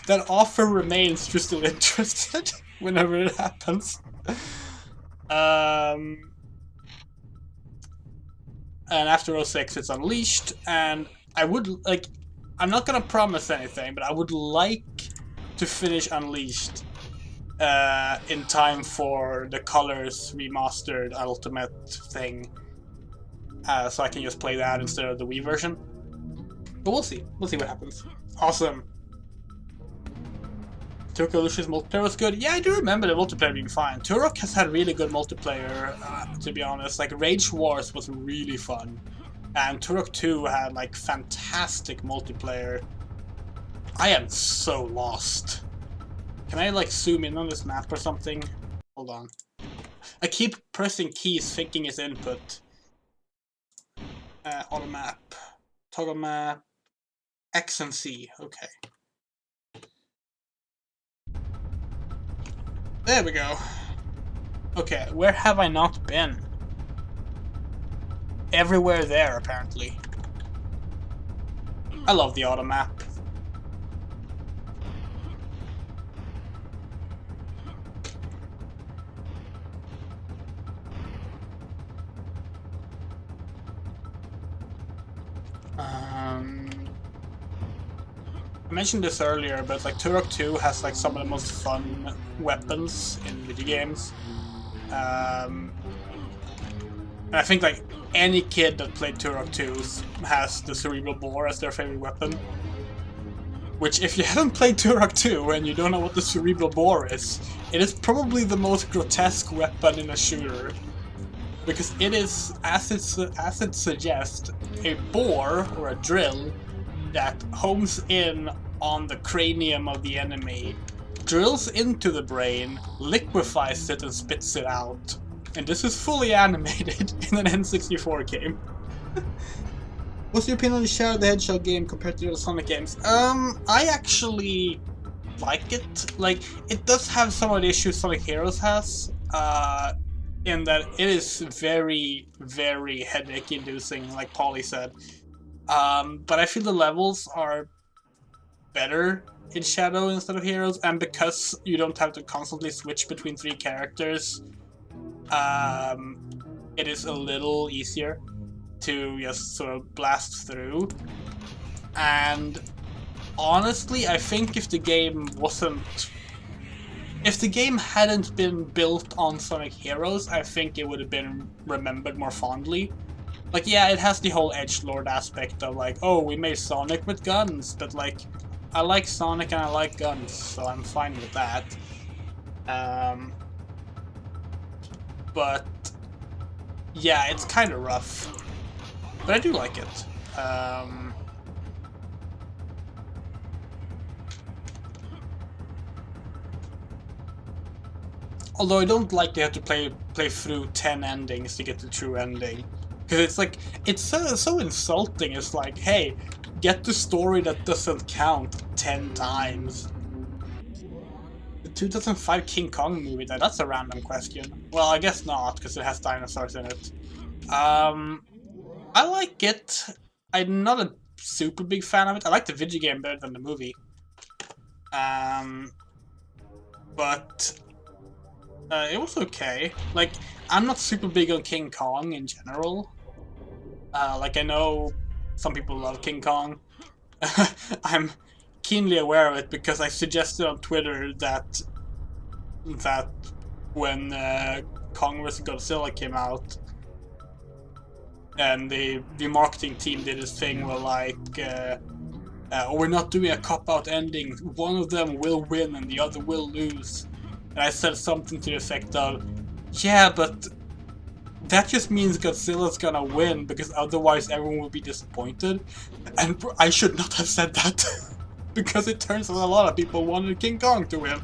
That offer remains if you're still interested whenever it happens. And after 06 it's Unleashed, and I would like, I'm not gonna promise anything, but I would like to finish Unleashed in time for the Colors Remastered Ultimate thing. So I can just play that instead of the Wii version. But we'll see. We'll see what happens. Awesome. Turok Illusion's multiplayer was good. Yeah, I do remember the multiplayer being fine. Turok has had really good multiplayer, to be honest. Like, Rage Wars was really fun. And Turok 2 had, like, fantastic multiplayer. I am so lost. Can I, like, zoom in on this map or something? Hold on. I keep pressing keys thinking it's input. Auto map. Toggle map. X and C. Okay. There we go. Okay, where have I not been? Everywhere there, apparently. I love the auto map. I mentioned this earlier, but like Turok 2 has like some of the most fun weapons in video games. And I think like any kid that played Turok 2 has the cerebral boar as their favorite weapon. Which, if you haven't played Turok 2 and you don't know what the cerebral boar is, it is probably the most grotesque weapon in a shooter. Because it is, as it suggests, a bore or a drill that homes in on the cranium of the enemy, drills into the brain, liquefies it and spits it out. And this is fully animated in an N64 game. What's your opinion on the Shadow the Hedgehog game compared to the Sonic games? I actually like it. Like, it does have some of the issues Sonic Heroes has, in that it is very, very headache-inducing, like Polly said. But I feel the levels are better in Shadow instead of Heroes, and because you don't have to constantly switch between 3 characters, it is a little easier to just sort of blast through. And honestly, I think if the game hadn't been built on Sonic Heroes, I think it would have been remembered more fondly. Like, yeah, it has the whole edgelord aspect of like, oh, we made Sonic with guns, but like, I like Sonic and I like guns, so I'm fine with that. But yeah, it's kind of rough, but I do like it. Although I don't like to have to play through 10 endings to get the true ending. Because it's like, it's so insulting. It's like, hey, get the story that doesn't count 10 times. The 2005 King Kong movie, that's a random question. Well, I guess not, because it has dinosaurs in it. I like it. I'm not a super big fan of it. I like the video game better than the movie. But it was okay. Like, I'm not super big on King Kong in general. Like, I know some people love King Kong. I'm keenly aware of it because I suggested on Twitter that when Kong vs. Godzilla came out, and the marketing team did this thing where like, oh, we're not doing a cop-out ending. One of them will win and the other will lose. And I said something to the effect of, yeah, but that just means Godzilla's gonna win, because otherwise everyone will be disappointed. And I should not have said that, because it turns out a lot of people wanted King Kong to win.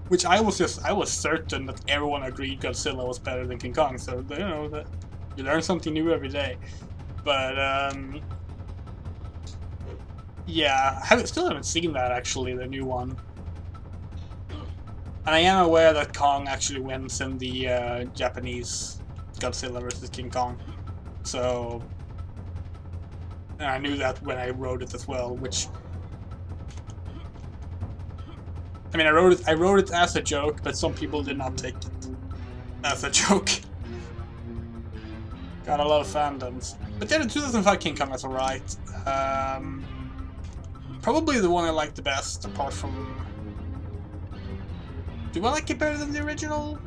Which I was certain that everyone agreed Godzilla was better than King Kong, so, you know, that you learn something new every day. But, yeah, I still haven't seen that, actually, the new one. And I am aware that Kong actually wins in the Japanese Godzilla vs. King Kong. So, and I knew that when I wrote it as well, which, I mean, I wrote it as a joke, but some people did not take it as a joke. Got a lot of fandoms. But yeah, the 2005 King Kong was alright. Probably the one I liked the best, apart from Do I like it better than the original?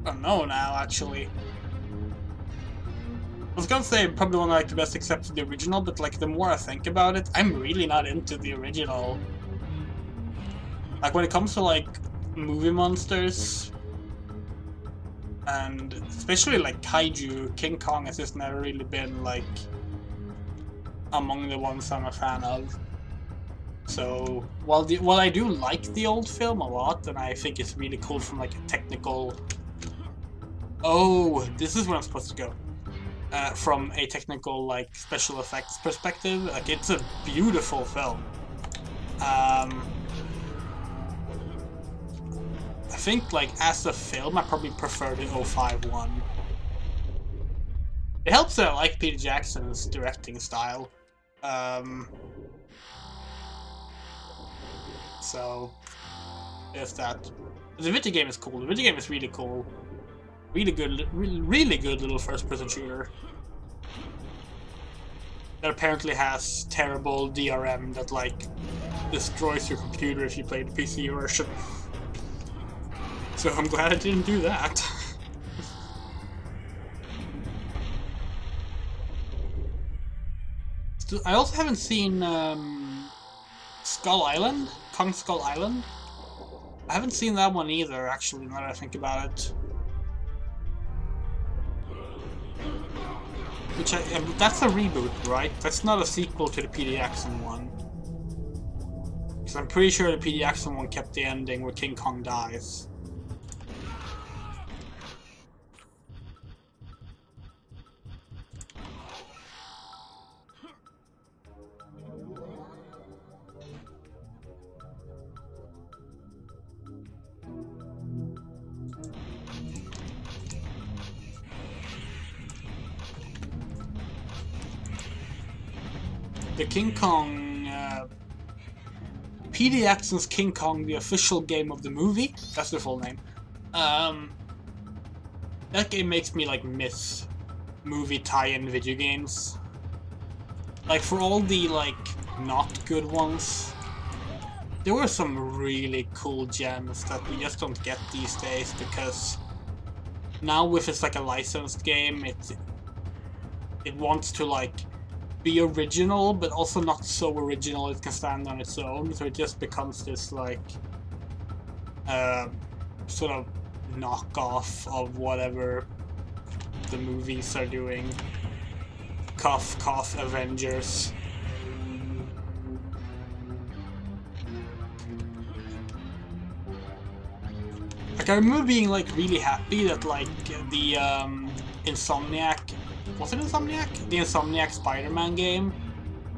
I don't know now, actually. I was gonna say probably one I like the best except for the original, but like the more I think about it, I'm really not into the original. Like when it comes to like movie monsters, and especially like kaiju, King Kong has just never really been like among the ones I'm a fan of. So while I do like the old film a lot, and I think it's really cool from like a technical. Oh, this is where I'm supposed to go. From a technical, like, special effects perspective, like, it's a beautiful film. I think, like, as a film, I probably prefer the 05 one. It helps that I like Peter Jackson's directing style. So, there's that. The video game is cool. The video game is really cool. Really good little first-person shooter. That apparently has terrible DRM that, like, destroys your computer if you play the PC version. So I'm glad I didn't do that. I also haven't seen Skull Island? Kong Skull Island? I haven't seen that one either, actually, now that I think about it. That's a reboot, right? That's not a sequel to the Peter Jackson one. Because I'm pretty sure the Peter Jackson one kept the ending where King Kong dies. The King Kong, Peter Jackson's King Kong, the official game of the movie. That's the full name. That game makes me like miss movie tie-in video games. Like for all the like not good ones, there were some really cool gems that we just don't get these days because now with it's like a licensed game, it wants to like be original, but also not so original it can stand on its own, so it just becomes this like sort of knockoff of whatever the movies are doing. Cough, cough, Avengers. Like I remember being like really happy that like the Insomniac, was it Insomniac? The Insomniac Spider-Man game,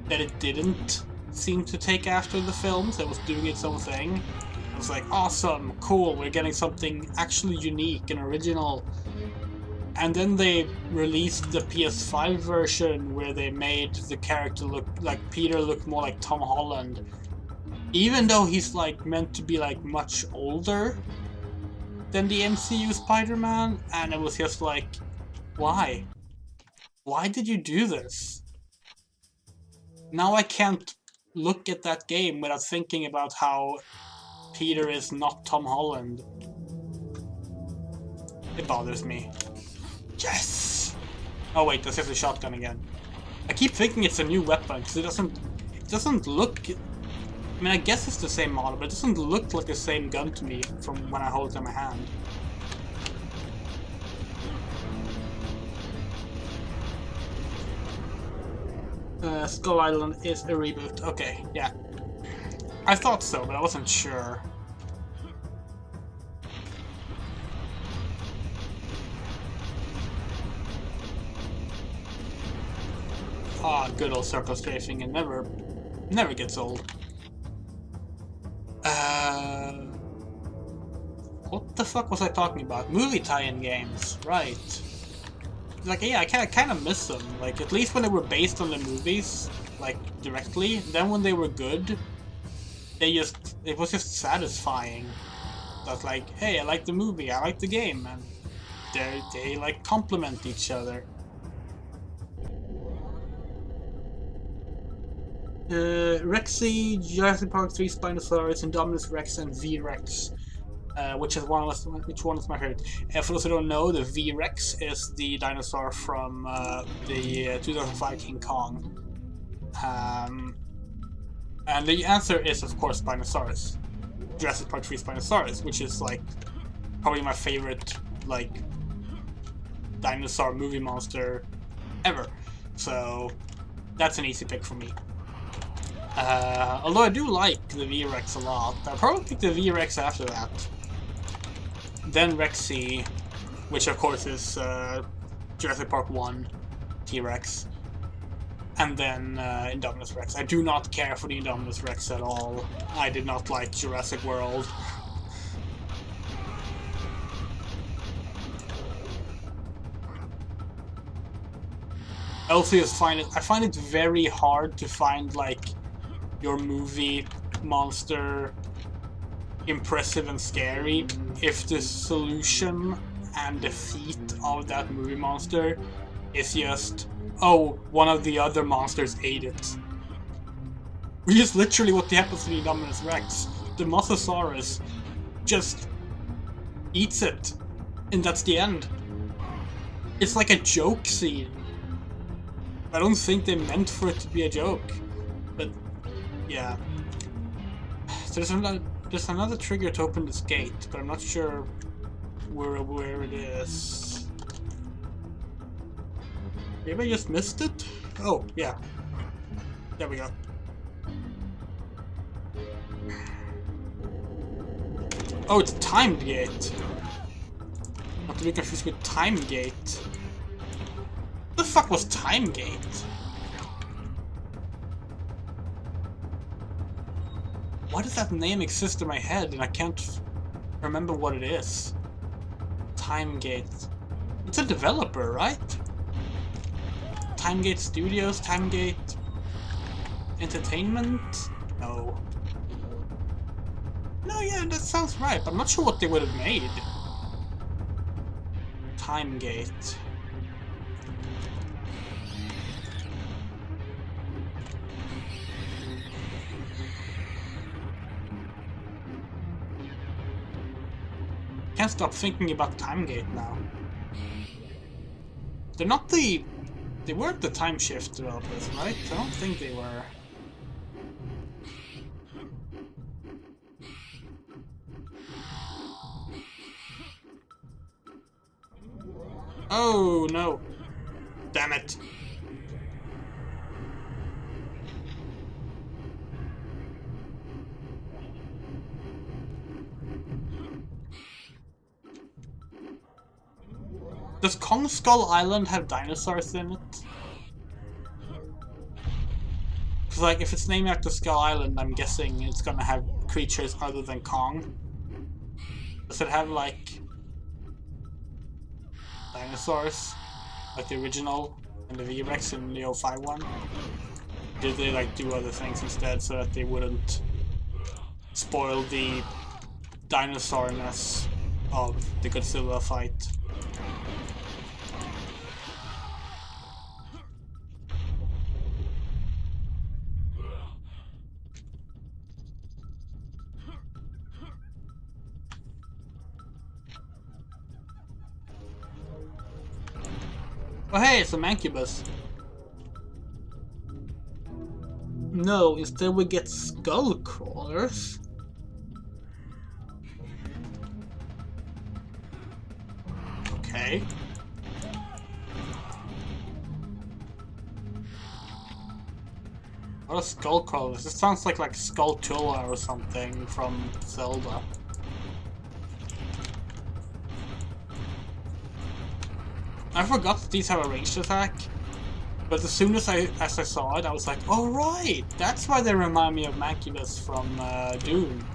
that it didn't seem to take after the films, it was doing its own thing. I was like, awesome, cool, we're getting something actually unique and original. And then they released the PS5 version where they made the character look like Peter look more like Tom Holland. Even though he's like meant to be like much older than the MCU Spider-Man, and it was just like, why? Why did you do this? Now I can't look at that game without thinking about how Peter is not Tom Holland. It bothers me. Yes! Oh wait, that's just a shotgun again. I keep thinking it's a new weapon because it doesn't look. I mean, I guess it's the same model, but it doesn't look like the same gun to me from when I hold it in my hand. Skull Island is a reboot. Okay, yeah. I thought so, but I wasn't sure. Ah, good old circle strafing, and never gets old. What the fuck was I talking about? Movie tie-in games, right? Like, yeah, I kind of miss them. Like, at least when they were based on the movies, like, directly. Then when they were good, it was just satisfying. That's like, hey, I like the movie, I like the game, and they like, complement each other. Rexy, Jurassic Park 3 Spinosaurus, Indominus Rex, and V-Rex. which one is my favorite? For those who don't know, the V-Rex is the dinosaur from the 2005 King Kong. And the answer is, of course, Spinosaurus. Jurassic Park 3 Spinosaurus, which is like probably my favorite like dinosaur movie monster ever. So that's an easy pick for me. Although I do like the V-Rex a lot, I'll probably pick the V-Rex after that. Then Rexy, which of course is Jurassic Park 1 T-Rex. And then Indominus Rex. I do not care for the Indominus Rex at all. I did not like Jurassic World. I also just find it very hard to find like your movie monster impressive and scary if the solution and defeat of that movie monster is just, oh, one of the other monsters ate it. Which is literally what happens to the Indominus Rex. The Mosasaurus just eats it, and that's the end. It's like a joke scene. I don't think they meant for it to be a joke, but yeah. So there's another trigger to open this gate, but I'm not sure where it is. Maybe I just missed it? Oh, yeah. There we go. Oh, it's a timed gate. Not to be confused with time gate. What the fuck was time gate? Why does that name exist in my head and I can't remember what it is? Time gate. It's a developer, right? Timegate Studios? Timegate Entertainment? No. No, yeah, that sounds right, but I'm not sure what they would have made. Timegate. Can't stop thinking about Timegate now. They're not the... They weren't the Time Shift developers, right? I don't think they were. Oh no! Damn it! Does Kong Skull Island have dinosaurs in it? Because like, if it's named after Skull Island, I'm guessing it's gonna have creatures other than Kong. Does it have like dinosaurs, like the original and the V-Rex in the 05 one? Did they like do other things instead so that they wouldn't spoil the dinosaurness of the Godzilla fight? Oh hey, it's a Mancubus. No, instead we get skull crawlers. Okay. What are skull crawlers? This sounds like Skulltula or something from Zelda. I forgot that these have a ranged attack, but as soon as I saw it, I was like, oh right, that's why they remind me of Mancubus from Doom.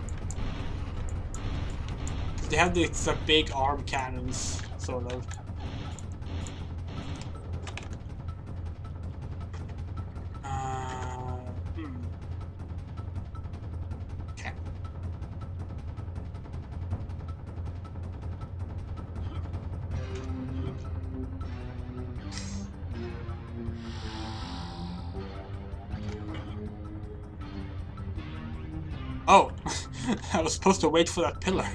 They have these big arm cannons, sort of. Okay. Oh, I was supposed to wait for that pillar.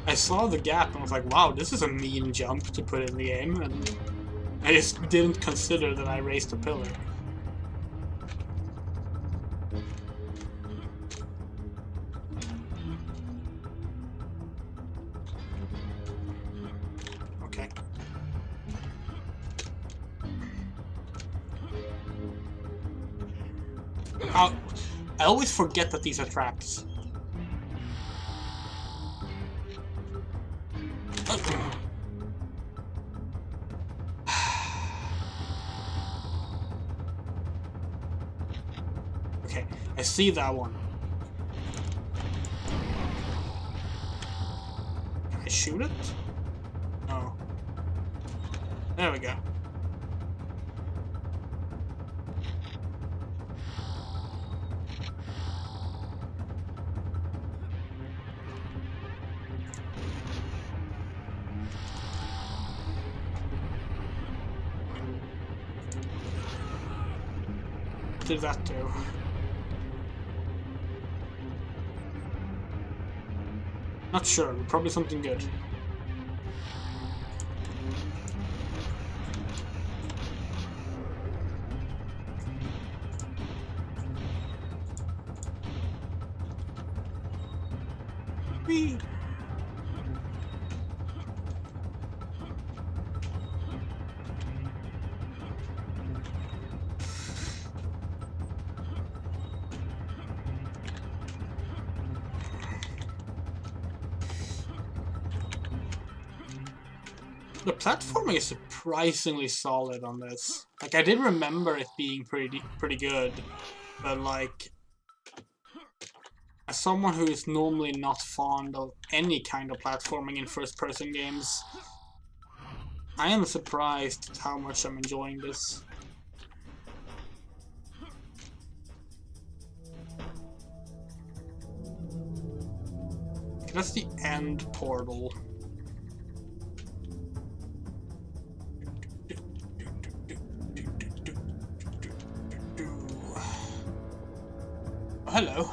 I saw the gap and was like, wow, this is a mean jump to put in the game, and I just didn't consider that I raised a pillar. Okay. I always forget that these are traps. Okay, I see that one. Can I shoot it? No. There we go. What did that do? Not sure, probably something good. Whee! The platforming is surprisingly solid on this. Like, I did remember it being pretty good, but like, as someone who is normally not fond of any kind of platforming in first-person games, I am surprised at how much I'm enjoying this. That's the end portal. Oh, hello.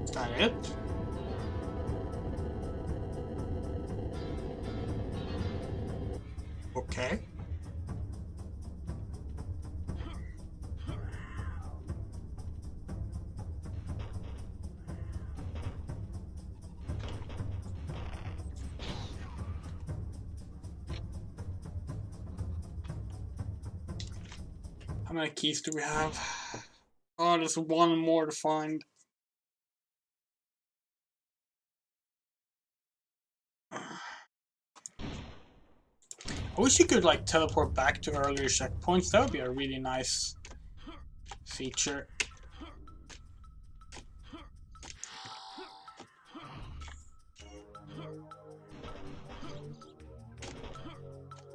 Is that it? Okay. How many keys do we have? Oh, there's one more to find. I wish you could like teleport back to earlier checkpoints. That would be a really nice feature.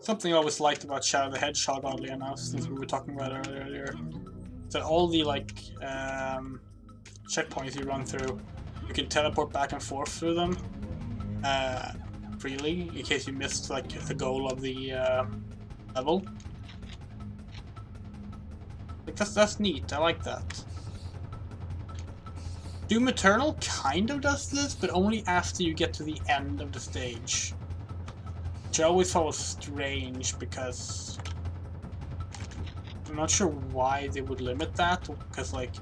Something I always liked about Shadow the Hedgehog, oddly enough, since we were talking about it earlier, that all the like checkpoints you run through, you can teleport back and forth through them freely in case you missed like the goal of the level. Like that's neat. I like that. Doom Eternal kind of does this, but only after you get to the end of the stage. Which I always thought was strange because I'm not sure why they would limit that, because like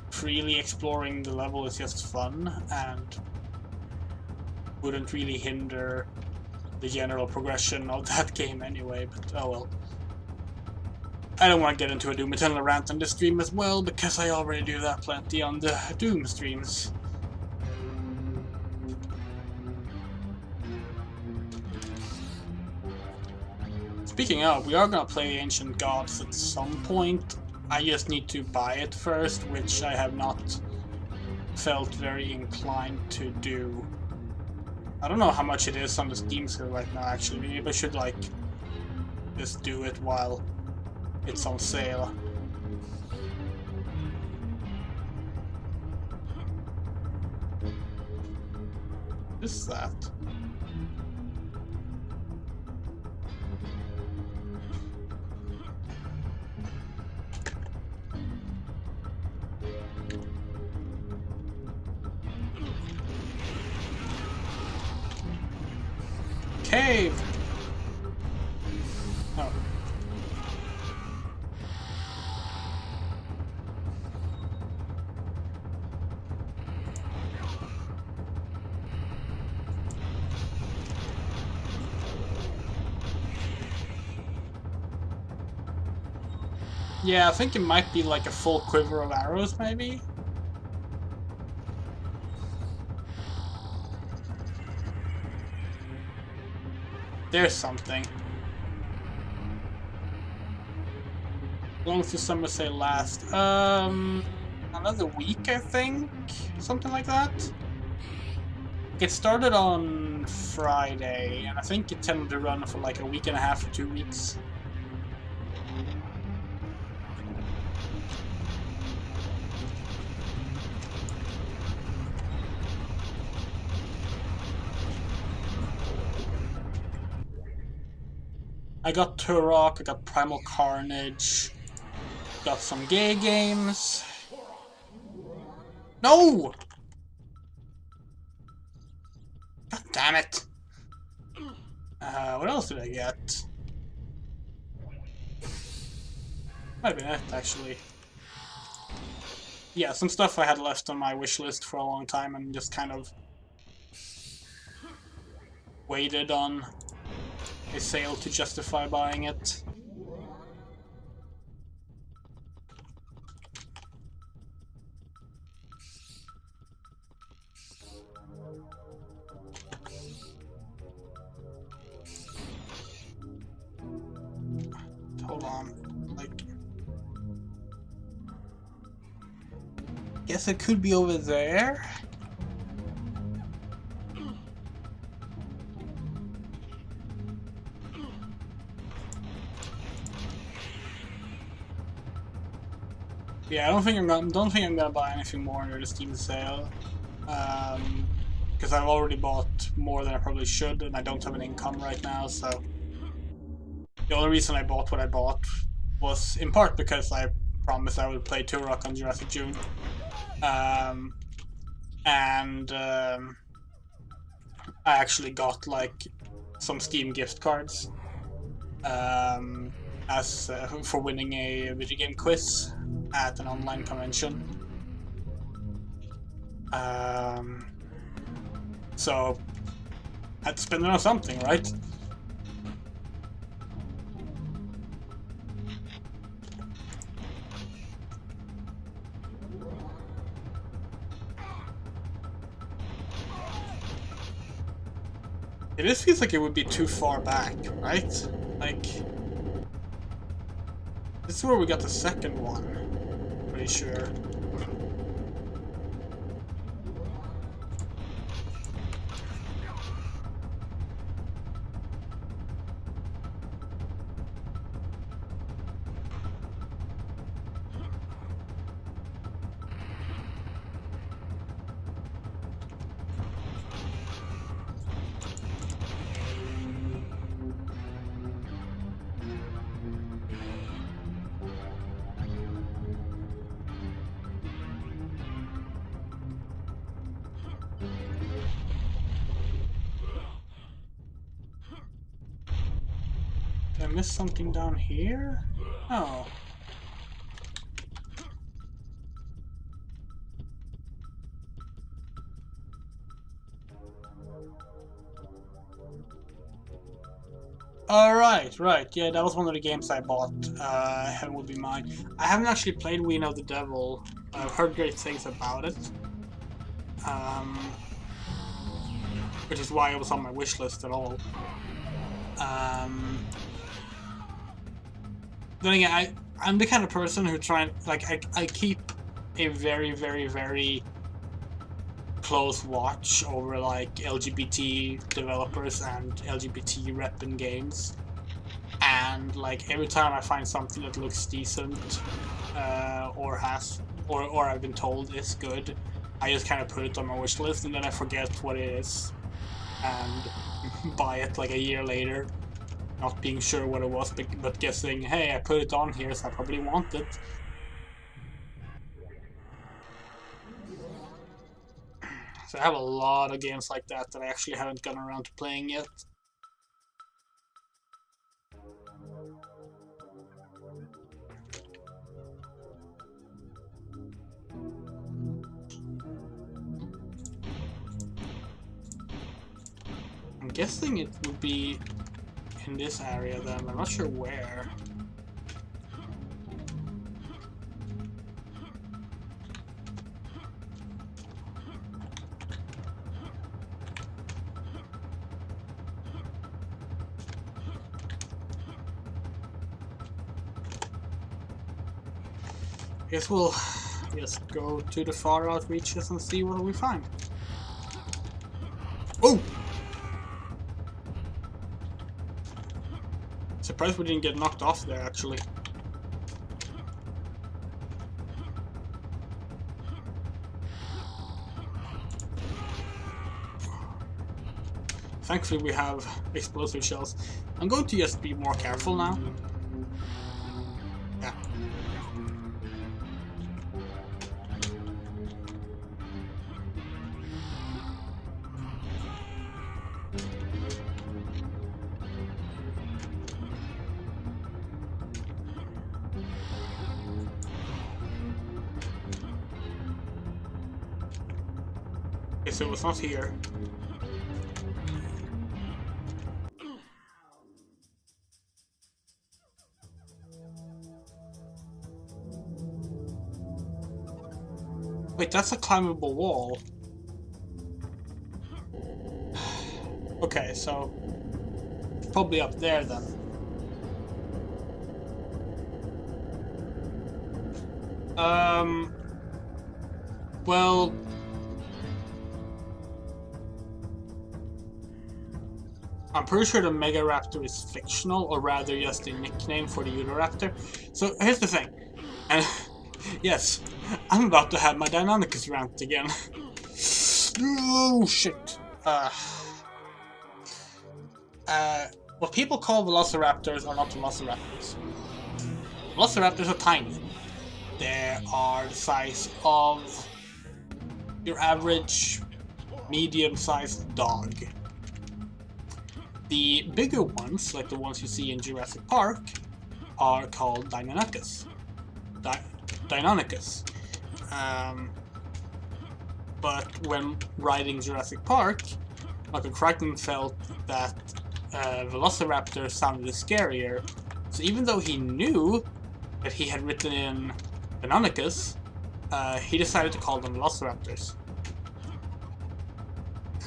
freely exploring the level is just fun and wouldn't really hinder the general progression of that game anyway, but oh well. I don't want to get into a Doom Eternal rant on this stream as well, because I already do that plenty on the Doom streams. Speaking of, we are gonna play Ancient Gods at some point. I just need to buy it first, which I have not felt very inclined to do. I don't know how much it is on the Steam sale right now, actually. Maybe I should, like, just do it while it's on sale. What is that? Cave! Oh. Yeah, I think it might be like a full quiver of arrows, maybe? There's something. How long does the summer sale last? Another week, I think? Something like that? It started on Friday, and I think it tended to run for like a week and a half or 2 weeks. I got Turok, I got Primal Carnage, got some gay games. No! God damn it! What else did I get? Might have been it, actually. Yeah, some stuff I had left on my wish list for a long time and just kind of waited on a sale to justify buying it. Hold on, like, guess it could be over there. Yeah, I don't think I'm gonna buy anything more under the Steam sale, because I've already bought more than I probably should, and I don't have an income right now. So the only reason I bought what I bought was in part because I promised I would play Turok on Jurassic June, and I actually got like some Steam gift cards as for winning a video game quiz at an online convention. So I had to spend it on something, right? It just feels like it would be too far back, right? Like, this is where we got the second one. Pretty sure. Did I miss something down here? Oh. Alright, right. Yeah, that was one of the games I bought. Heaven Would Be Mine. I haven't actually played We Know the Devil. I've heard great things about it. Which is why it was on my wish list at all. Then again, I'm the kind of person who I keep a very, very, very close watch over like LGBT developers and LGBT rep in games, and like every time I find something that looks decent or I've been told is good, I just kind of put it on my wish list and then I forget what it is and buy it like a year later, not being sure what it was, but guessing, hey, I put it on here, so I probably want it. So I have a lot of games like that I actually haven't gotten around to playing yet. I'm guessing it would be in this area then, but I'm not sure where. I guess we'll just go to the far out reaches and see what we find. Oh! Surprised we didn't get knocked off there, actually. Thankfully we have explosive shells. I'm going to just be more careful now. Yeah. Okay, so it's not here. Wait, that's a climbable wall. Okay, so it's probably up there then. Well, I'm pretty sure the Mega Raptor is fictional, or rather just a nickname for the Urioraptor. So here's the thing, and yes, I'm about to have my Deinonychus rant again. Oh shit. What people call velociraptors are not velociraptors. Velociraptors are tiny. They are the size of your average medium-sized dog. The bigger ones, like the ones you see in Jurassic Park, are called Deinonychus. But when riding Jurassic Park, Michael Crichton felt that Velociraptor sounded scarier, so even though he knew that he had written in Deinonychus, he decided to call them Velociraptors.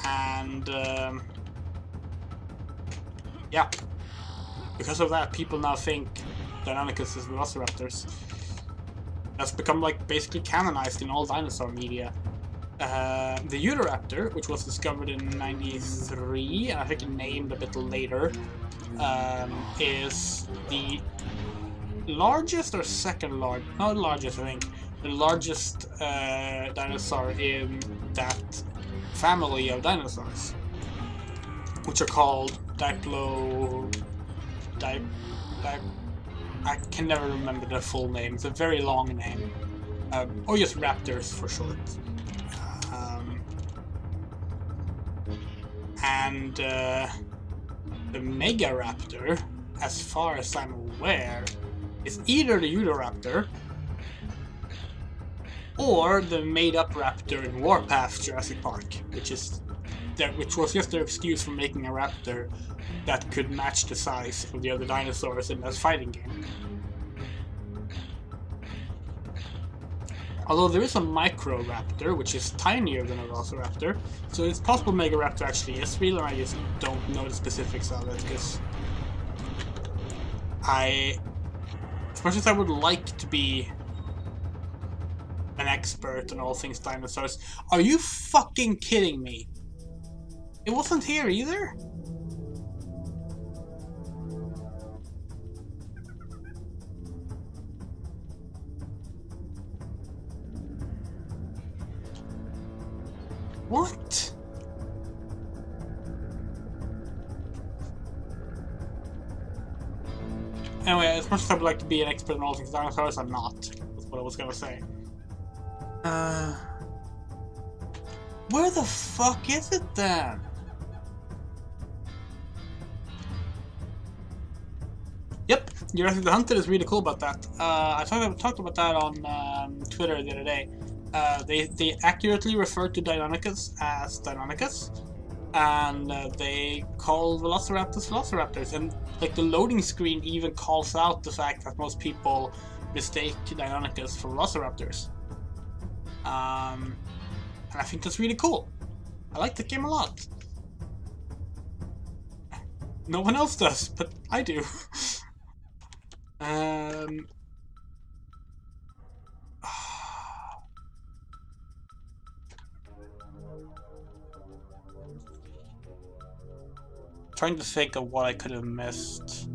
And yeah, because of that, people now think Deinonychus is Velociraptors. That's become like basically canonized in all dinosaur media. The Urioraptor, which was discovered in '93, and I think named a bit later, is the largest or second largest, not largest I think, the largest dinosaur in that family of dinosaurs, which are called I can never remember their full name. It's a very long name, or just raptors for short. And the Mega Raptor, as far as I'm aware, is either the Urioraptor or the made-up raptor in Warpath Jurassic Park, which was just their excuse for making a raptor that could match the size of the other dinosaurs in that fighting game. Although there is a Microraptor, which is tinier than a Velociraptor, so it's possible Mega Raptor actually is real, and I just don't know the specifics of it, because I As much as I would like to be an expert on all things dinosaurs, are you fucking kidding me? It wasn't here either? What? Anyway, as much as I would like to be an expert in all things dinosaurs, I'm not. That's what I was gonna say. Where the fuck is it then? Yep, Jurassic the Hunter is really cool about that. I talked about that on Twitter the other day. They accurately refer to Deinonychus as Deinonychus, and they call Velociraptors Velociraptors, and like the loading screen even calls out the fact that most people mistake Deinonychus for Velociraptors. And I think that's really cool. I like the game a lot. No one else does, but I do. Trying to think of what I could have missed.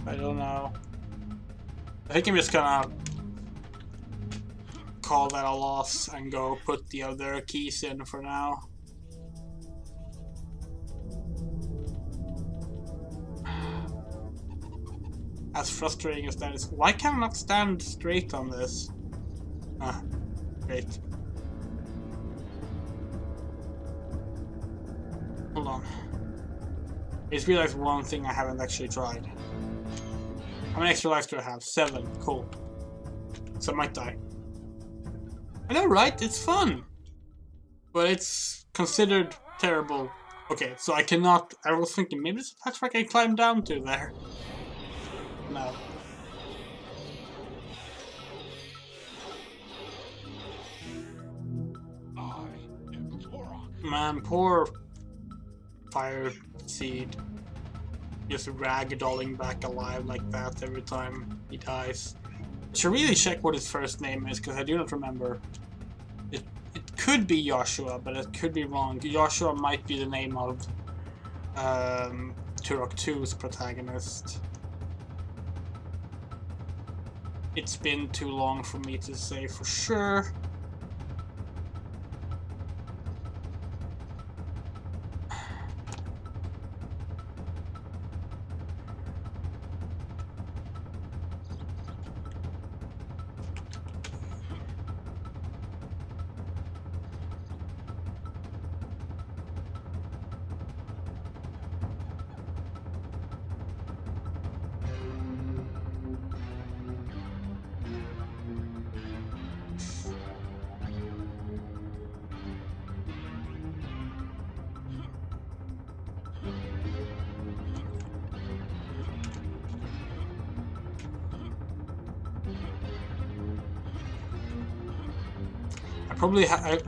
I don't know. I think I'm just gonna call that a loss and go put the other keys in for now. As frustrating as that is, why can I not stand straight on this? Ah, great. Hold on. I just realized one thing I haven't actually tried. How many extra lives do I have? 7. Cool. So I might die. I know, right? It's fun! But it's considered terrible. Okay, so I cannot... I was thinking, maybe there's a patch where I can climb down to there. No. Man, poor Fire Seed. Just ragdolling back alive like that every time he dies. I should really check what his first name is, because I do not remember. It could be Joshua, but it could be wrong. Joshua might be the name of Turok 2's protagonist. It's been too long for me to say for sure.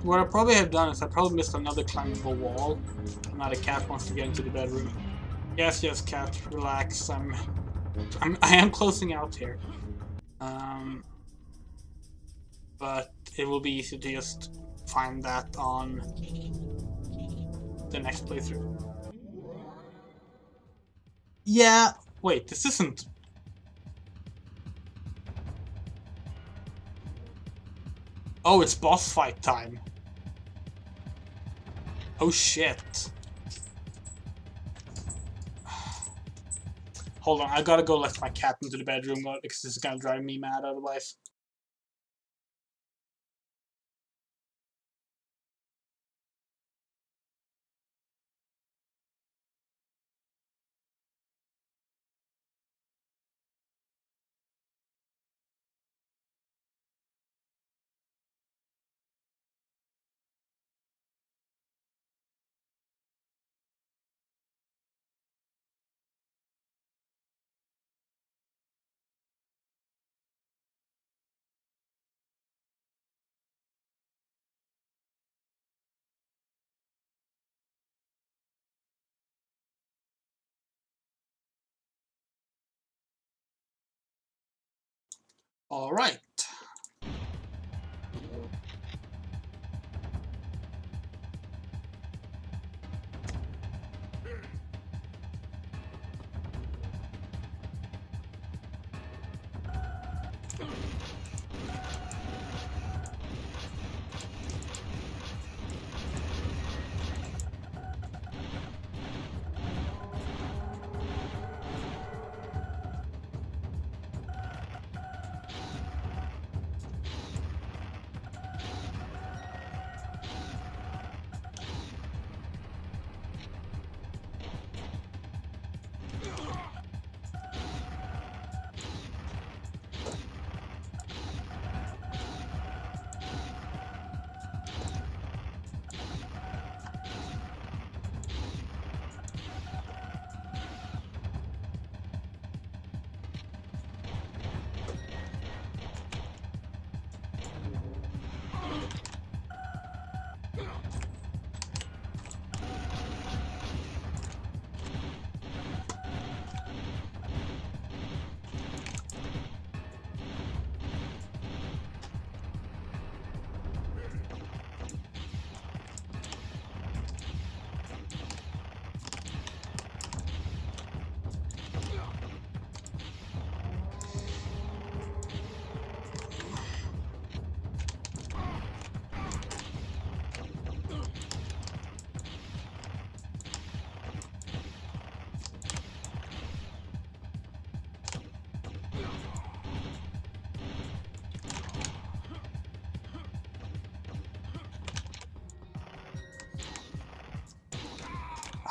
What I probably have done is I probably missed another climbable wall. Now the cat wants to get into the bedroom. Yes, cat, relax. I am closing out here. But it will be easy to just find that on the next playthrough. Yeah, wait, this isn't... Oh, it's boss fight time. Oh shit. Hold on, I gotta go let my cat into the bedroom because this is gonna drive me mad otherwise. All right.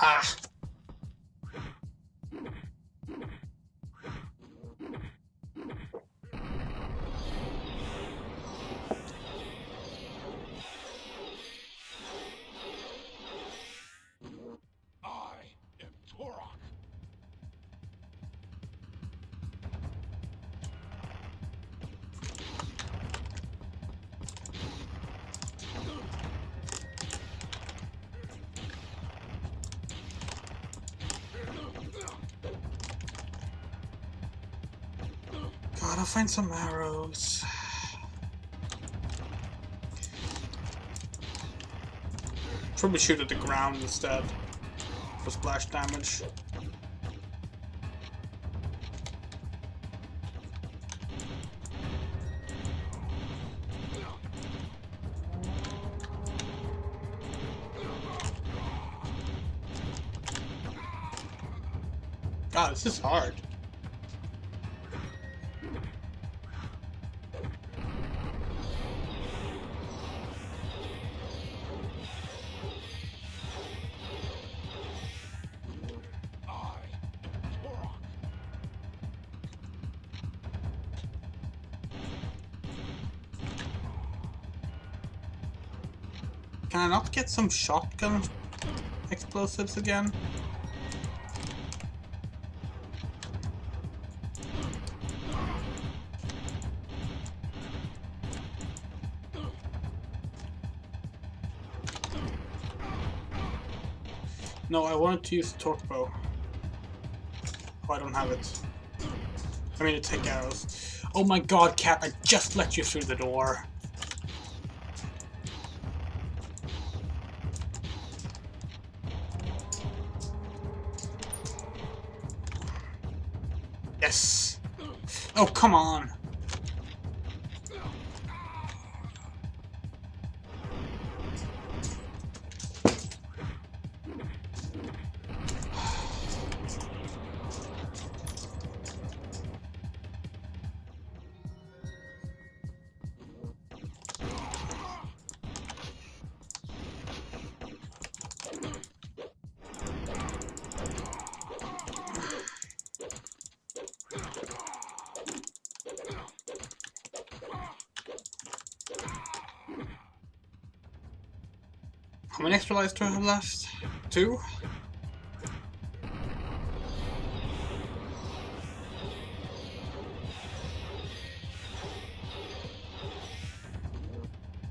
Ah. I am Turok. Gotta find some arrows. Probably shoot at the ground instead for splash damage. God, this is hard. Can I not get some shotgun explosives again? No, I wanted to use the torque bow. Oh, I don't have it. I mean, to take arrows. Oh my god, cat, I just let you through the door. Yes! Oh, come on! How many extra lives do I have left? 2?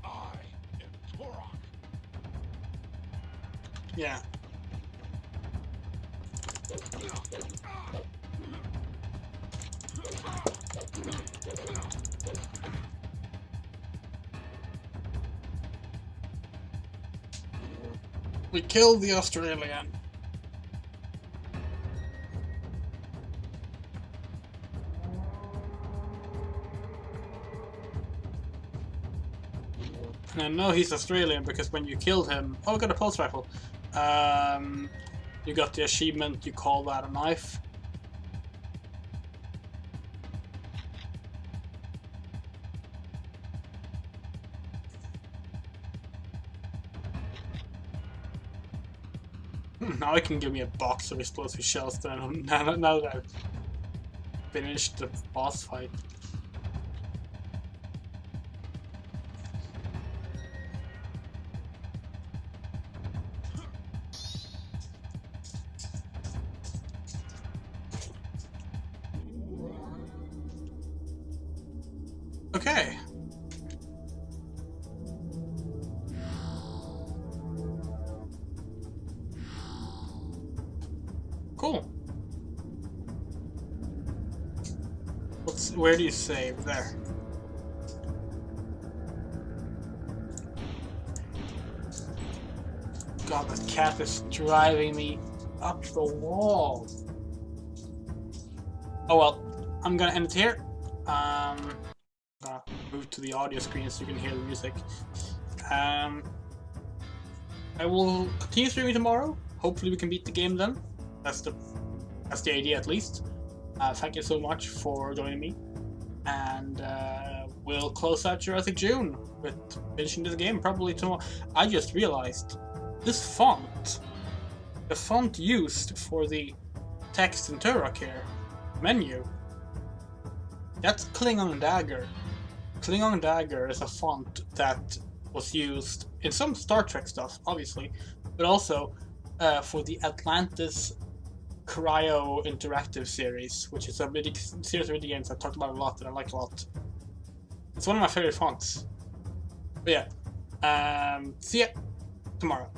I am Turok. Yeah. We killed the Australian. And I know he's Australian because when you killed him... Oh, we got a pulse rifle. You got the achievement, you call that a knife. Now it can give me a box of explosive shells then, now that I've finished the boss fight. Okay. Cool. Where do you save? There. God, that cat is driving me up the wall. Oh well, I'm gonna end it here. I'm gonna move to the audio screen so you can hear the music. I will continue streaming tomorrow. Hopefully we can beat the game then. That's the idea at least. Thank you so much for joining me. And we'll close out Jurassic June with finishing this game probably tomorrow. I just realized this font, the font used for the text in Turok here, menu, that's Klingon Dagger. Klingon Dagger is a font that was used in some Star Trek stuff, obviously, but also for the Atlantis Cryo Interactive series, which is a series of video games I've talked about a lot and I like a lot. It's one of my favorite fonts. But yeah, see ya tomorrow.